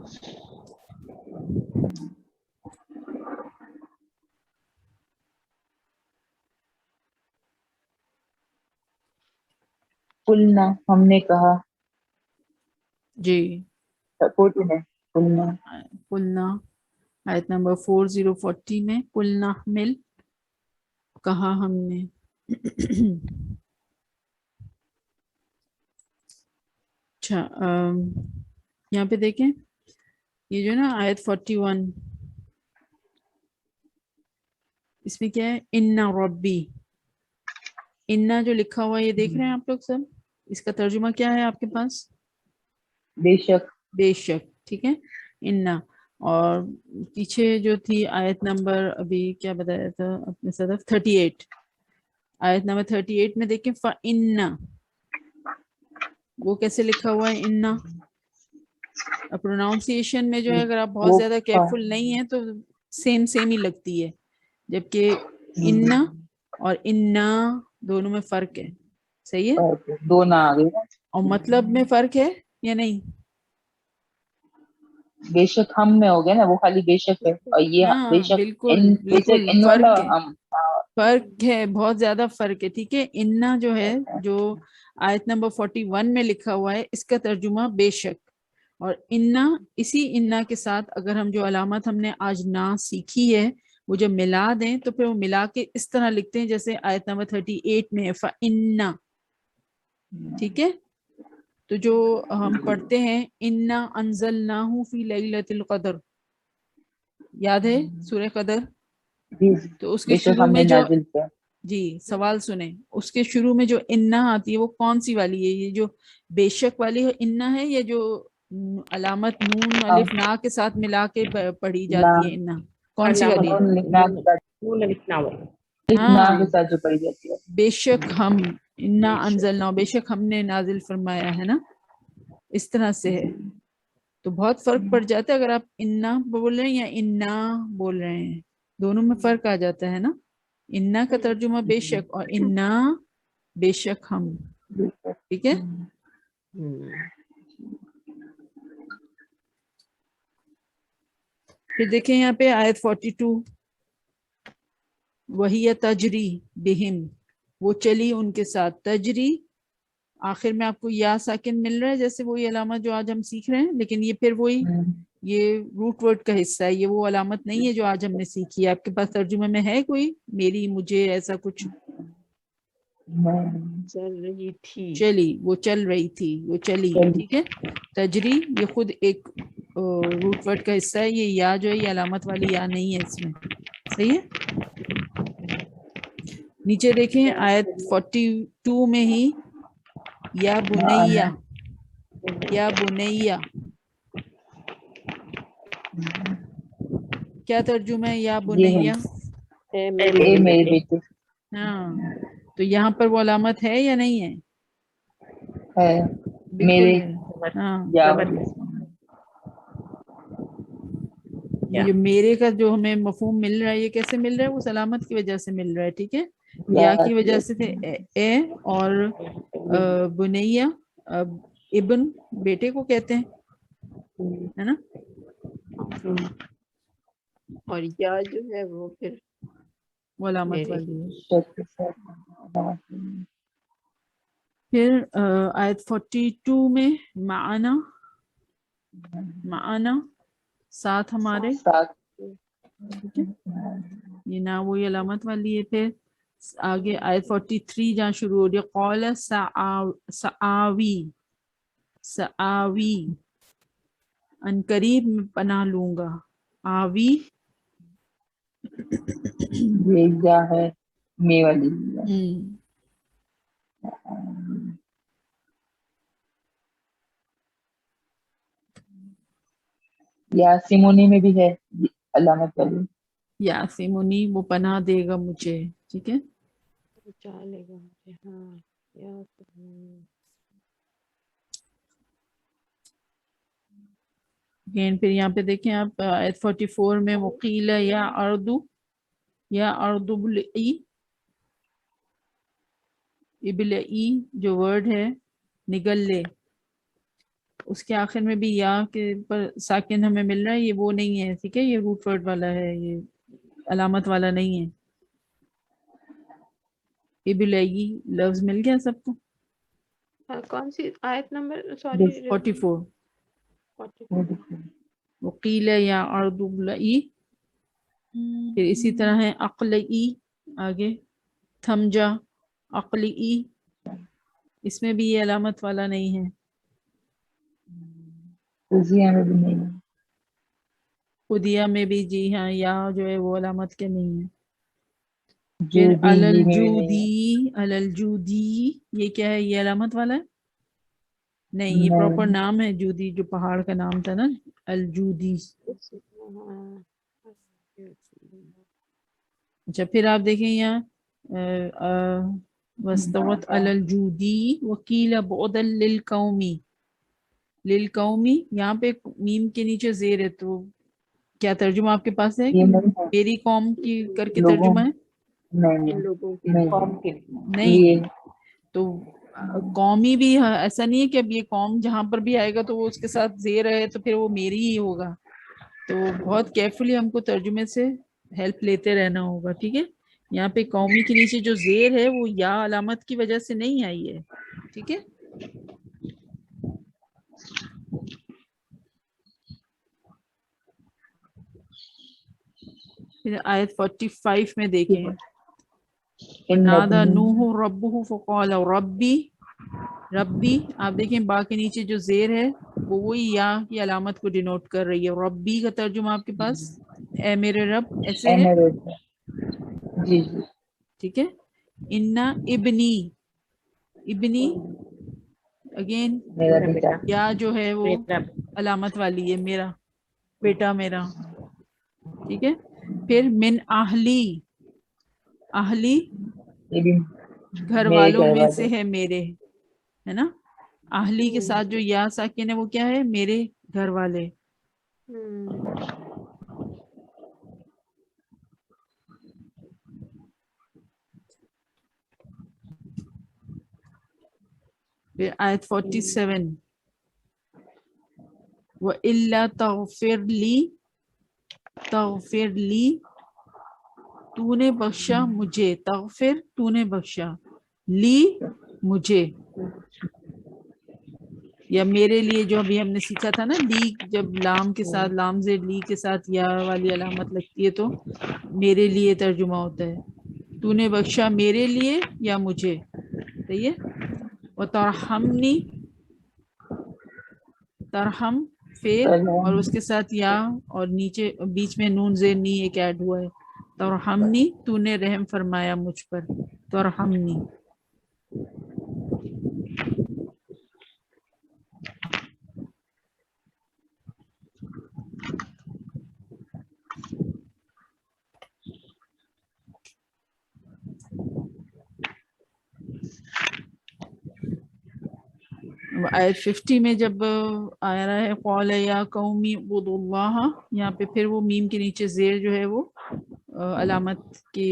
قلنا ہم نے کہا. جی 14 ہے قلنا. قلنا آیت نمبر 4040 میں قلنا حمل، کہا ہم نے. اچھا یہاں پہ دیکھیں یہ جو نا آیت 41 اس میں کیا ہے انا ربی. انا جو لکھا ہوا ہے یہ دیکھ رہے ہیں آپ لوگ سب، اس کا ترجمہ کیا ہے آپ کے پاس؟ بے شک. بے شک. ٹھیک ہے انا. اور پیچھے جو تھی آیت نمبر ابھی کیا بتایا تھا اپنے صدف 38، آیت نمبر 38 میں دیکھیں فَإِنَّ، وہ کیسے لکھا ہوا ہے انا. پروناؤنسیشن میں جو ہے اگر آپ بہت وہ زیادہ کیئرفل نہیں ہیں تو سیم ہی لگتی ہے، جبکہ انا اور انا دونوں میں فرق ہے. صحیح ہے. دو نہ آ گئے. اور مطلب میں فرق ہے یا نہیں؟ بے شک ہم میں ہو گیا نا، وہ خالی بے شک ہے اور یہ بے ہاں شک بالکل ان بے شک بالکل ان والا فرق ہے، ہم. فرق ہے، بہت زیادہ فرق ہے. ٹھیک ہے. انا جو ہے جو آیت نمبر 41 میں لکھا ہوا ہے اس کا ترجمہ بے شک، اور انا اسی انا کے ساتھ اگر ہم جو علامت ہم نے آج نہ سیکھی ہے وہ جب ملا دیں تو پھر وہ ملا کے اس طرح لکھتے ہیں جیسے آیت نمبر 38 میں ہے فَإِنَّ. ٹھیک ہے. تو جو ہم پڑھتے ہیں انا انزلناہ فی لیلۃ القدر، یاد ہے سورہ قدر؟ تو اس کے بے شک شروع ہم میں نے جو، نازل کیا. جی سوال سنیں، اس کے شروع میں جو انا آتی ہے وہ کون سی والی ہے؟ یہ جو بے شک والی انا ہے یا جو علامت نون الف نا کے ساتھ ملا کے پڑھی جاتی ہے انا، کون سی والی ہے؟ نون لکھنا ہوا. ہاں کے ساتھ جو پڑھی جاتی ہے. بے شک ہم، انا انزلنا، بے شک ہم نے نازل فرمایا ہے نا، اس طرح سے ہے. تو بہت فرق پڑ جاتا ہے اگر آپ انا بول رہے ہیں یا انا بول رہے ہیں، دونوں میں فرق آ جاتا ہے نا. انا کا ترجمہ بے شک اور انا بے شک ہم. ٹھیک ہے. پھر دیکھیں یہاں پہ آیت 42 وہی تجری بہم، وہ چلی ان کے ساتھ. تجری آخر میں آپ کو یا ساکن مل رہا ہے جیسے وہی علامت جو آج ہم سیکھ رہے ہیں، لیکن یہ پھر وہی یہ روٹ ورڈ کا حصہ ہے، یہ وہ علامت نہیں ہے جو آج ہم نے سیکھی ہے. آپ کے پاس ترجمے میں ہے کوئی میری مجھے ایسا کچھ؟ چل رہی تھی. چلی، وہ چل رہی تھی، وہ چلی. ٹھیک ہے. تجری یہ خود ایک روٹ ورڈ کا حصہ ہے، یہ یا جو ہے یہ علامت والی یا نہیں ہے اس میں. صحیح ہے. نیچے دیکھیں آیت 42 میں ہی یا بنیا، یا بنیا کیا ترجمہ ہے یا بنیا؟ اے اے میرے بیٹے. ہاں تو یہاں پر وہ علامت ہے یا نہیں ہے؟ ہے بالکل میرے ہے. ہاں یا یہ جو میرے کا جو ہمیں مفہوم مل رہا ہے یہ کیسے مل رہا ہے؟ اس علامت کی وجہ سے مل رہا ہے. ٹھیک ہے. یا کی وجہ سے تھے اے اور بنیہ ابن بیٹے کو کہتے ہیں ہے نا. اور یا جو ہے وہ پھر وہ علامت میرے. والی ہے. شک کے ساتھ پھر آیت 42 میں معنا ساتھ ہمارے ساتھ یہ نہ وہی علامت والی ہے. پھر آگے آیت 43 جہاں شروع ہو رہی ہے قول سآوی ان قریب میں پناہ لوں گا. آوی یہ جا ہے میں والی یا سیمونی میں بھی ہے علامت والی. یاسمونی وہ پناہ دے گا مجھے. ٹھیک ہے. بچا لے گا مجھے. ہاں یا Again, پھر یہاں پہ دیکھیں آپ آیت 44 میں وقیل یا اردو ابلئی جو ورڈ ہے نگل لے، اس کے آخر میں بھی یا کے پر ساکن ہمیں مل رہا ہے. یہ وہ نہیں ہے. ٹھیک ہے. یہ روٹ ورڈ والا ہے، یہ علامت والا نہیں ہے. ابلئی لفظ مل گیا سب کو. کون سی آیت نمبر؟ سوری 44 وقیل یا اردو ابلئی. پھر اسی طرح ہے عقلئی آگے تھمجا عقلی، اس میں بھی یہ علامت والا نہیں ہے. رضیہ میں بھی نہیں. خدیہ میں بھی جی ہاں یا جو ہے وہ علامت کے نہیں ہے. جو پھر بھی میں بھی نہیں الجودی یہ کیا ہے؟ یہ علامت والا ہے نہیں. یہ پراپر نام ہے جودی، جو پہاڑ کا نام تھا نا الجودی. اچھا پھر آپ دیکھیں یہاں وَاسْتَوَتْ عَلَى الْجُودِي وَقِيلَ بُعْدًا لِلْقَوْمِ. یہاں پہ میم کے نیچے زیر ہے، تو کیا ترجمہ آپ کے پاس ہے کہ یہ نہیں ہے. میری قوم کی کر کے لوگوں ترجمہ ہے؟ نہیں لوگوں کے نہیں قوم کے نہیں. یہ تو قومی بھی ایسا نہیں ہے کہ اب یہ قوم جہاں پر بھی آئے گا تو وہ اس کے ساتھ زیر ہے تو پھر وہ میری ہی ہوگا. تو بہت کیئرفلی ہم کو ترجمے سے ہیلپ لیتے رہنا ہوگا. ٹھیک ہے. یہاں پہ قومی کے نیچے جو زیر ہے وہ یا علامت کی وجہ سے نہیں آئی ہے. ٹھیک ہے. پھر آیت 45 میں دیکھیں نادا نوح ربہ فقال ربی آپ دیکھیں با کے نیچے جو زیر ہے وہ وہی یا کی علامت کو ڈینوٹ کر رہی ہے. ربی کا ترجمہ آپ کے پاس اے میرے رب ایسے ہے. جی جی ٹھیک ہے. انا ابنی اگین میرا بیٹا. یا جو ہے وہ میرا علامت والی ہے، میرا بیٹا میرا. ٹھیک ہے. پھر من اہلی یہ بھی گھر میرے والوں گھر میں والے. سے ہے میرے، ہے نا. اہلی کے ساتھ جو یا ساکن ہے وہ کیا ہے؟ میرے گھر والے. پھر آیت 47 وَإِلَّا تَغْفِرْ لِي تو نے بخشا مجھے. تغفر تو نے بخشا، لی مجھے یا میرے لیے، جو ابھی ہم نے سیکھا تھا نا لی جب لام کے ساتھ لام زیر لی کے ساتھ یا والی علامت لگتی ہے تو میرے لیے ترجمہ ہوتا ہے. تو نے بخشا میرے لیے یا مجھے. صحیح ہے. وَتَرْحَمْنِی ترحم فعل اور اس کے ساتھ یا اور نیچے بیچ میں نون زیر نی ایک ایڈ ہوا ہے. ترحمنی تو نے رحم فرمایا مجھ پر. ترحمنی. آیت 50 میں جب آ رہا ہے قول یا قومی اعبدوا اللہ، یہاں پہ پھر وہ میم کے نیچے زیر جو ہے وہ علامت کی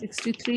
63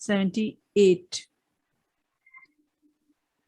78,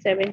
17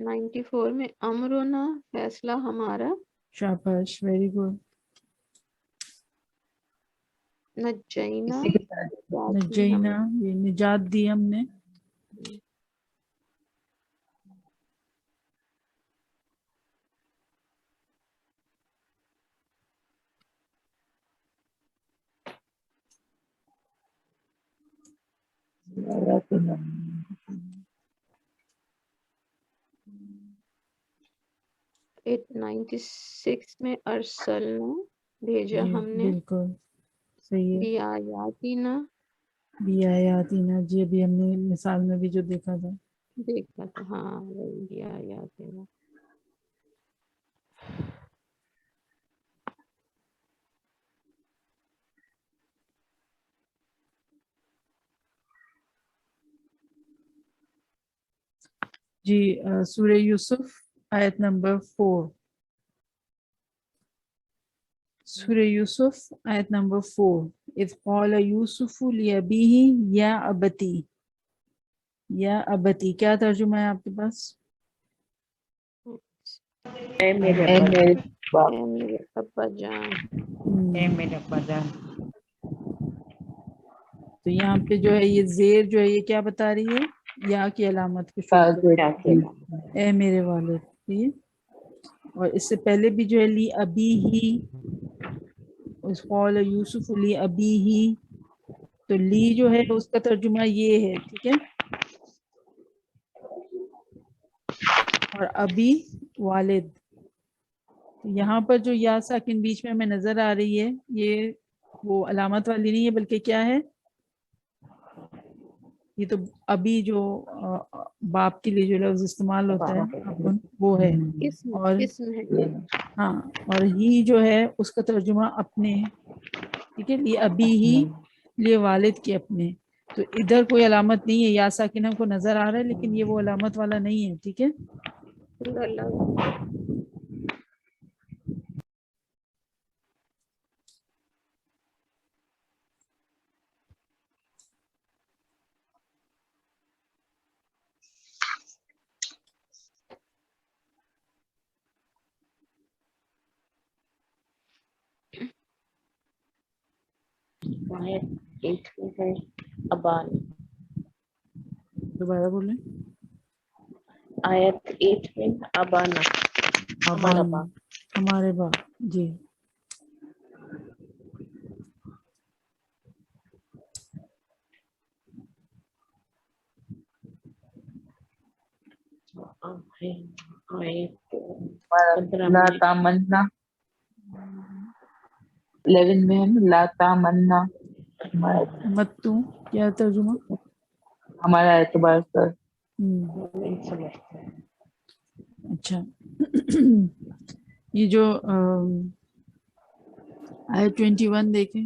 94 میں امرنا فیصلہ ہمارا، شاباش، ویری گڈ. نجینا اسی کے ساتھ نجینا، یہ نجات دی ہم نے. ایٹ 96 میں ارسلنا بھیجا جی ہم نے، بالکل صحیح ہے. بی آیاتنا بی آیاتنا، جی ابھی ہم نے مثال میں بھی جو دیکھا تھا. دیکھا تھا، ہاں وہی بی آیاتنا. جی سورہ یوسف آیت نمبر 4. سورہ یوسف آیت نمبر 4. اذ قال یوسف لأبیہ یا ابتی. یا ابتی کیا ترجمہ ہے آپ کے پاس؟ اے میرے اے ابا میرے باپ، اے میرے ابا جان. اے میرے ابا جان. تو یہاں پہ جو ہے یہ زیر جو ہے یہ کیا بتا رہی ہے؟ یا کی علامت کو شو کر کیا کہنا؟ اے میرے والد. ٹھیک ہے؟ اور اس سے پہلے بھی جو ہے لی ابی ہی، اس قول یوسف لی ابی ہی، تو لی جو ہے اس کا ترجمہ یہ ہے. ٹھیک ہے، اور ابی والد. یہاں پر جو یا ساکن بیچ میں ہمیں نظر آ رہی ہے یہ وہ علامت والی نہیں ہے، بلکہ کیا ہے؟ یہ تو ابھی جو باپ کے لیے جو لفظ استعمال ہوتا ہے وہ ہے. اور اسم ہے. ہاں، اور ہی جو ہے اس کا ترجمہ اپنے. ٹھیک ہے، لیے ابھی ہی، لیے والد کے اپنے. تو ادھر کوئی علامت نہیں ہے، یا ساکن ہم کو نظر آ رہا ہے لیکن یہ وہ علامت والا نہیں ہے. ٹھیک ہے، اللہ 8 ہے ابان. دوبارہ بولیں. آیت 8 میں ابانا، ہمارا ابان، باپ. ہمارے باپ. جی آیت لا تامنا 11 میں ہم لا تامنا متو کیا ترجمہ؟ ہمارا اعتبار کر. اچھا یہ جو آیت 21 دیکھیں،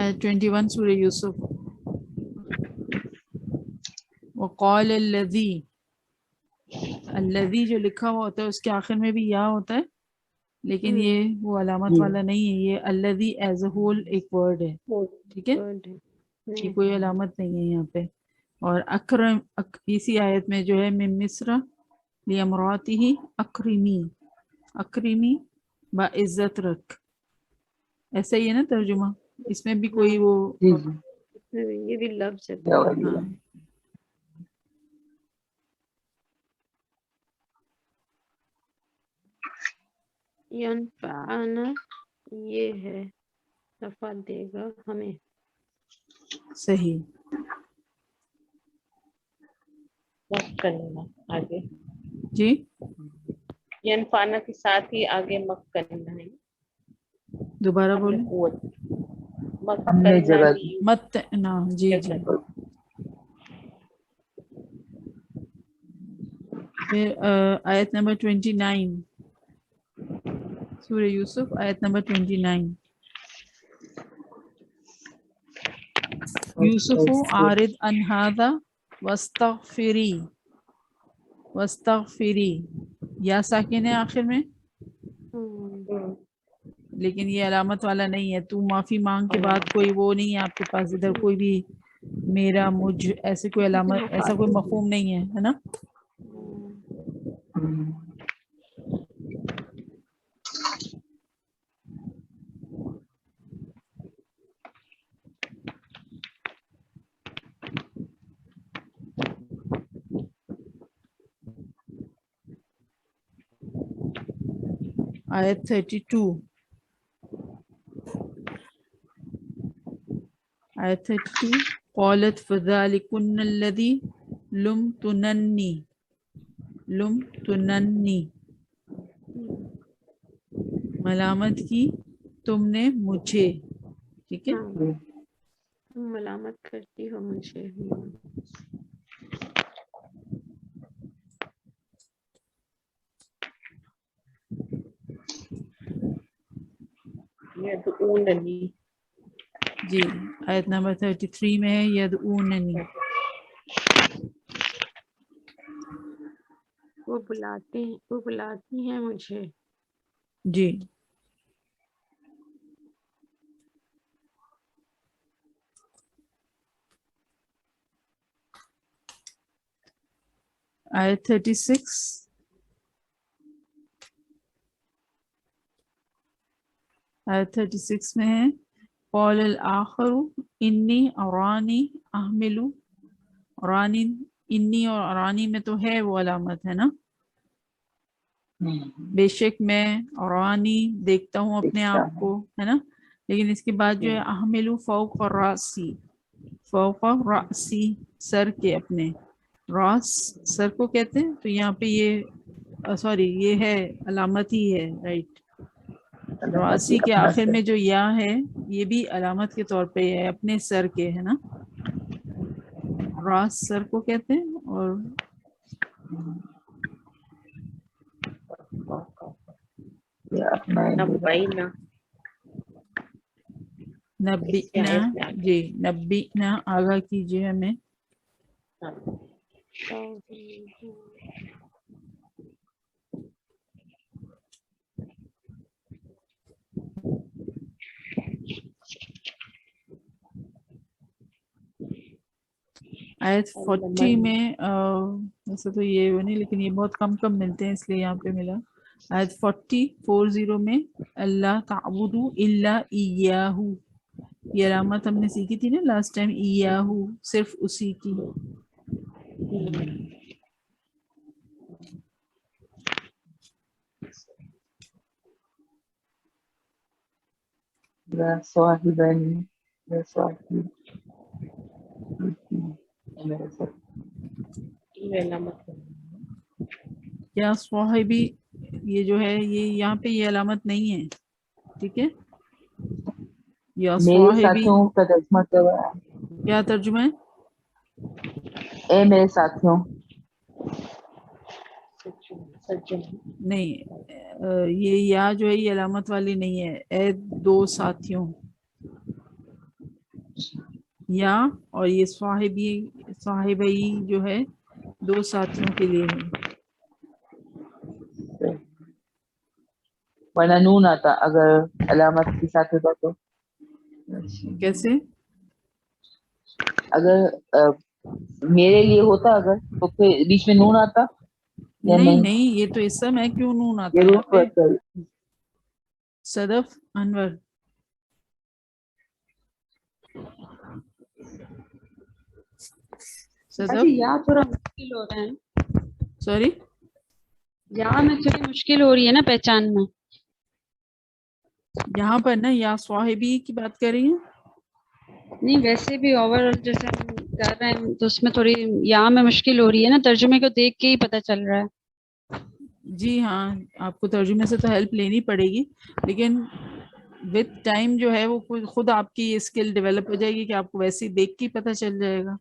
آیت 21 سورہ یوسف. وقال الذی، الذی جو لکھا ہوا ہوتا ہے اس کے آخر میں بھی یا ہوتا ہے، لیکن یہ وہ علامت والا نہیں ہے. یہ الذی ایز اے ہول ایک ورڈ ہے. ٹھیک ہے، یہ کوئی علامت نہیں ہے یہاں پہ. اور اکرم اسی آیت میں جو ہے من مصر لیمراته اکرمی، اکرمی با عزت رکھ، ایسا ہی ہے نا ترجمہ. اس میں بھی کوئی وہ جی جی یہ بھی لفظ ہے. ہاں ینفعنا یہ ہے نفع دے گا ہمیں. صحیح. مک کرنا آگے، جی ینفانا کے ساتھ ہی آگے مک کرنا ہے. دوبارہ ہم نے بولیں. قوت مک ہم نے کرنا جگہ لی. مت نا، جی جی. پھر آیت نمبر 29 سورہ یوسف آیت نمبر 29. یوسف عارض عن ھذا واستغفری، واستغفری یا ساکن ہے آخر میں، لیکن یہ علامت والا نہیں ہے. تو معافی مانگ کے بعد کوئی وہ نہیں ہے آپ کے پاس ادھر کوئی بھی میرا مجھ ایسے کوئی علامت، ایسا کوئی مفہوم نہیں ہے، ہے نا. آیت 32 آیت 32 قالت فذلكن الذي لمتنني ملامت کی تم نے مجھے. ٹھیک ہے. ہاں، تم ملامت کرتی ہو مجھے. یدعوننی. جی آیت نمبر 33 میں ہے یدعوننی. وہ بلاتی ہیں مجھے. جی آیت 36 آیت 36 میں ہے قال الآخر انی ارانی احمل ارانی. انی اور ارانی میں تو ہے وہ علامت ہے نا، بے شک میں ارانی دیکھتا ہوں اپنے آپ کو، ہے نا. لیکن اس کے بعد جو ہے احمل فوق راسی، فوق راسی سر کے اپنے، راس سر کو کہتے ہیں. تو یہاں پہ یہ سوری یہ ہے علامت ہی ہے، رائٹ. راسی کے آخر میں جو یا ہے یہ بھی علامت کے طور پہ ہے اپنے سر کے، ہے نا. راس سر کو کہتے ہیں اور نبینا. نبینا. جی نبینا آگاہ کیجیے ہمیں. آیت 40 میں ویسے تو یہ نہیں، لیکن یہ بہت کم ملتے ہیں اس لیے یہاں پہ ملا. آیت 40 میں اللہ تعبدوا الا ایاہ، یہ علامت ہم نے سیکھی تھی نا لاسٹ ٹائم، ایاہ صرف اسی کی. یا صاحبی، یہ جو ہے یہ یہاں پہ یہ علامت نہیں ہے. ٹھیک ہے. یا میرے صاحبی ساتھیوں کا ترجمہ کیا ترجمہ ہے؟ اے میرے ساتھیوں. نہیں یہ یا جو ہے یہ علامت والی نہیں ہے. اے دو ساتھیوں، یا اور یہ صاحبی جو ہے دو ساتھیوں کے لیے ہے. ورنہ نون آتا اگر علامت کے ساتھ ہوتا تو. کیسے؟ اگر میرے لیے ہوتا اگر تو پھر بیچ میں نون آتا یا نہیں یہ تو اسم ہے، کیوں نون آتا ہے یہاں پہ؟ صدف انور صدف یا تھوڑا مشکل ہو رہا ہے، سوری یا میں تھوڑی مشکل ہو رہی ہے نا پہچان میں. یہاں پر نا یا صاحبی کی بات کر رہی ہیں. نہیں ویسے بھی اوور جیسے ہم کر رہے ہیں تو اس میں تھوڑی یا میں مشکل ہو رہی ہے نا، ترجمے کو دیکھ کے ہی پتہ چل رہا ہے. جی ہاں آپ کو ترجمے سے تو ہیلپ لینی پڑے گی، لیکن وتھ ٹائم جو ہے وہ خود آپ کی یہ اسکل ڈیولپ ہو جائے گی کہ آپ کو ویسے ہی دیکھ کے پتہ چل جائے گا.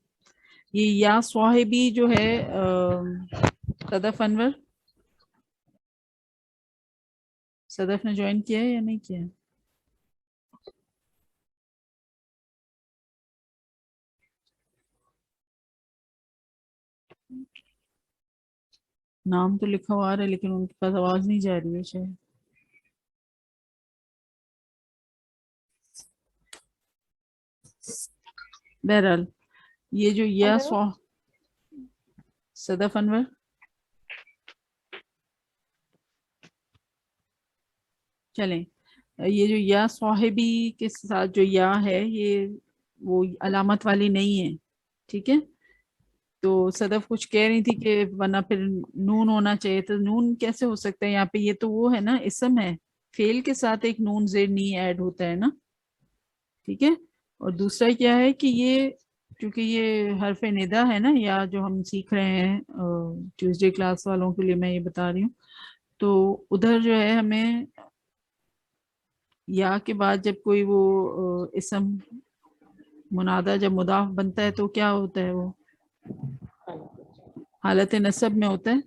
یہ یا صاحبی جو ہے صدف انور، صدف نے جوائن کیا ہے یا نہیں کیا ہے؟ نام تو لکھا ہوا آ رہا ہے لیکن ان کے پاس آواز نہیں جا رہی ہے شاید. بہرحال یہ جو یا صدف انور چلیں یہ جو یا صاحبی کے ساتھ جو یا ہے یہ وہ علامت والی نہیں ہے، ٹھیک ہے. تو صدف کچھ کہہ رہی تھی کہ ورنہ پھر نون ہونا چاہیے، تو نون کیسے ہو سکتا ہے یہاں پہ؟ یہ تو وہ ہے نا اسم ہے، فعل کے ساتھ ایک نون زیر نہیں ایڈ ہوتا ہے نا، ٹھیک ہے. اور دوسرا کیا ہے کہ یہ چونکہ یہ حرف ندا ہے نا، یا جو ہم سیکھ رہے ہیں ٹیوزڈے کلاس والوں کے لیے میں یہ بتا رہی ہوں، تو ادھر جو ہے ہمیں یا کے بعد جب کوئی وہ اسم منادہ جب مضاف بنتا ہے تو کیا ہوتا ہے؟ وہ حالت نصب میں ہوتا ہے.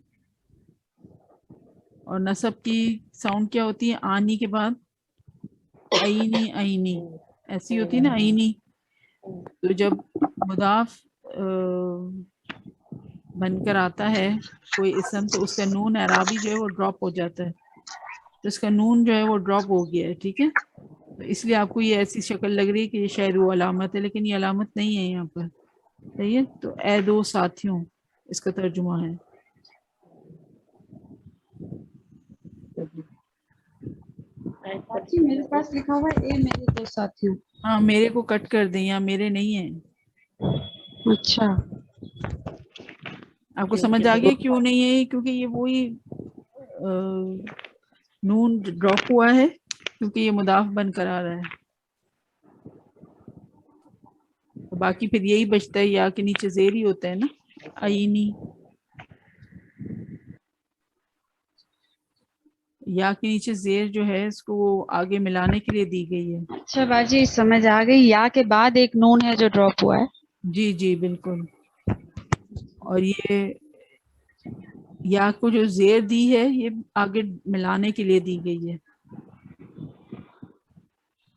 اور نصب کی ساؤنڈ کیا ہوتی ہے؟ آنی کے بعد عینی، عینی ایسی ہوتی ہے نا، عینی. تو جب مضاف بن کر آتا ہے کوئی اسم تو اس کا نون اعرابی جو ہے وہ ڈراپ ہو جاتا ہے، تو اس کا نون جو ہے وہ ڈراپ ہو گیا ہے، ٹھیک ہے. تو اس لیے آپ کو یہ ایسی شکل لگ رہی ہے کہ یہ شاید وہ علامت ہے، لیکن یہ علامت نہیں ہے یہاں پر، صحیح ہے. تو اے دو ساتھیوں اس کا ترجمہ ہے. میرے پاس لکھا ہوا ہے اے میرے دو ساتھیوں. ہاں میرے کو کٹ کر دیں، یا میرے نہیں ہیں. اچھا آپ کو سمجھ آ گیا کیوں نہیں ہے؟ کیونکہ یہ وہی نون ڈراپ ہوا ہے کیونکہ یہ مضاف بن کر آ رہا ہے. باقی پھر یہی بچتا ہے، یا کے نیچے زیر ہی ہوتا ہے نا، عینی. یا کے نیچے زیر جو ہے اس کو وہ آگے ملانے کے لیے دی گئی ہے. اچھا باجی سمجھ آ گئی، یا کے بعد ایک نون ہے جو ڈراپ ہوا ہے. جی جی بالکل. اور یہ یا کو جو زیر دی ہے یہ آگے ملانے کے لیے دی گئی ہے.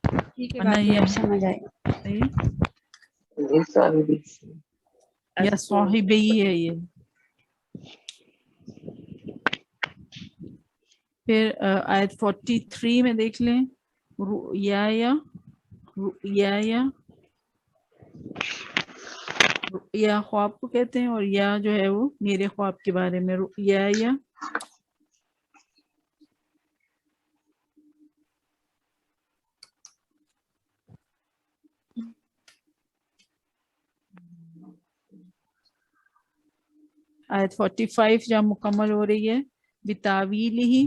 ٹھیک ہے ورنہ باجی یہ اب سمجھ آئی. صحیح یا صاحبی ہے یہ. پھر آیت 43 میں دیکھ لیں، یا خواب کو کہتے ہیں، اور یا جو ہے وہ میرے خواب کے بارے میں یا آیت 45 جب مکمل ہو رہی ہے، بتاویلہ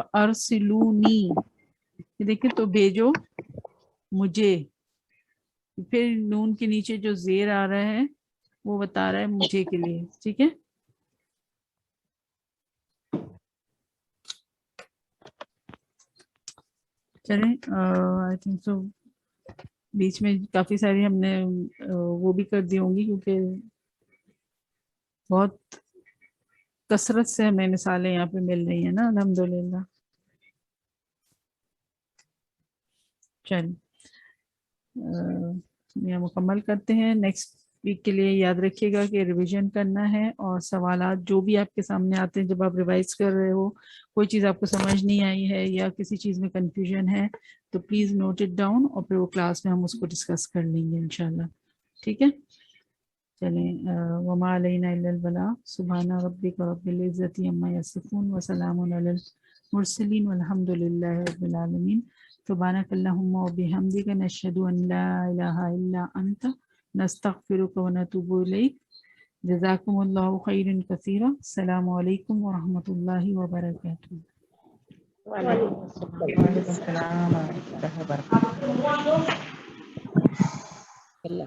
فرسلونی، دیکھیں تو بھیجو مجھے. پھر نون کے نیچے جو زیر آ رہا ہے وہ بتا رہا ہے مجھے کے لیے، ٹھیک ہے. چلیں آئی تھنک سو بیچ میں کافی ساری ہم نے وہ بھی کر دی ہوں گی، کیونکہ بہت کثرت سے ہمیں مثالیں یہاں پہ مل رہی ہیں نا، الحمدللہ. چلیں یہ مکمل کرتے ہیں. نیکسٹ ویک کے لیے یاد رکھیے گا کہ ریویژن کرنا ہے، اور سوالات جو بھی آپ کے سامنے آتے ہیں جب آپ ریوائز کر رہے ہو، کوئی چیز آپ کو سمجھ نہیں آئی ہے یا کسی چیز میں کنفیوژن ہے تو پلیز نوٹ اٹ ڈاؤن، اور پھر وہ کلاس میں ہم اس کو ڈسکس کر لیں گے انشاءاللہ، ٹھیک ہے. چلیں وما علینا الا البلاغ. سبحان ربک رب العزت عما یصفون وسلام علی المرسلین والحمد للہ رب العالمین. سبحانک اللہم وبحمدک نشہد ان لا الہ الا انت نستغفرک ونتوب الیک. جزاکم اللہ خیرا کثیرا. السلام علیکم ورحمۃ اللہ وبرکاتہ. وعلیکم السلام. وعلیکم السلام ورحمۃ اللہ وبرکاتہ. اللہ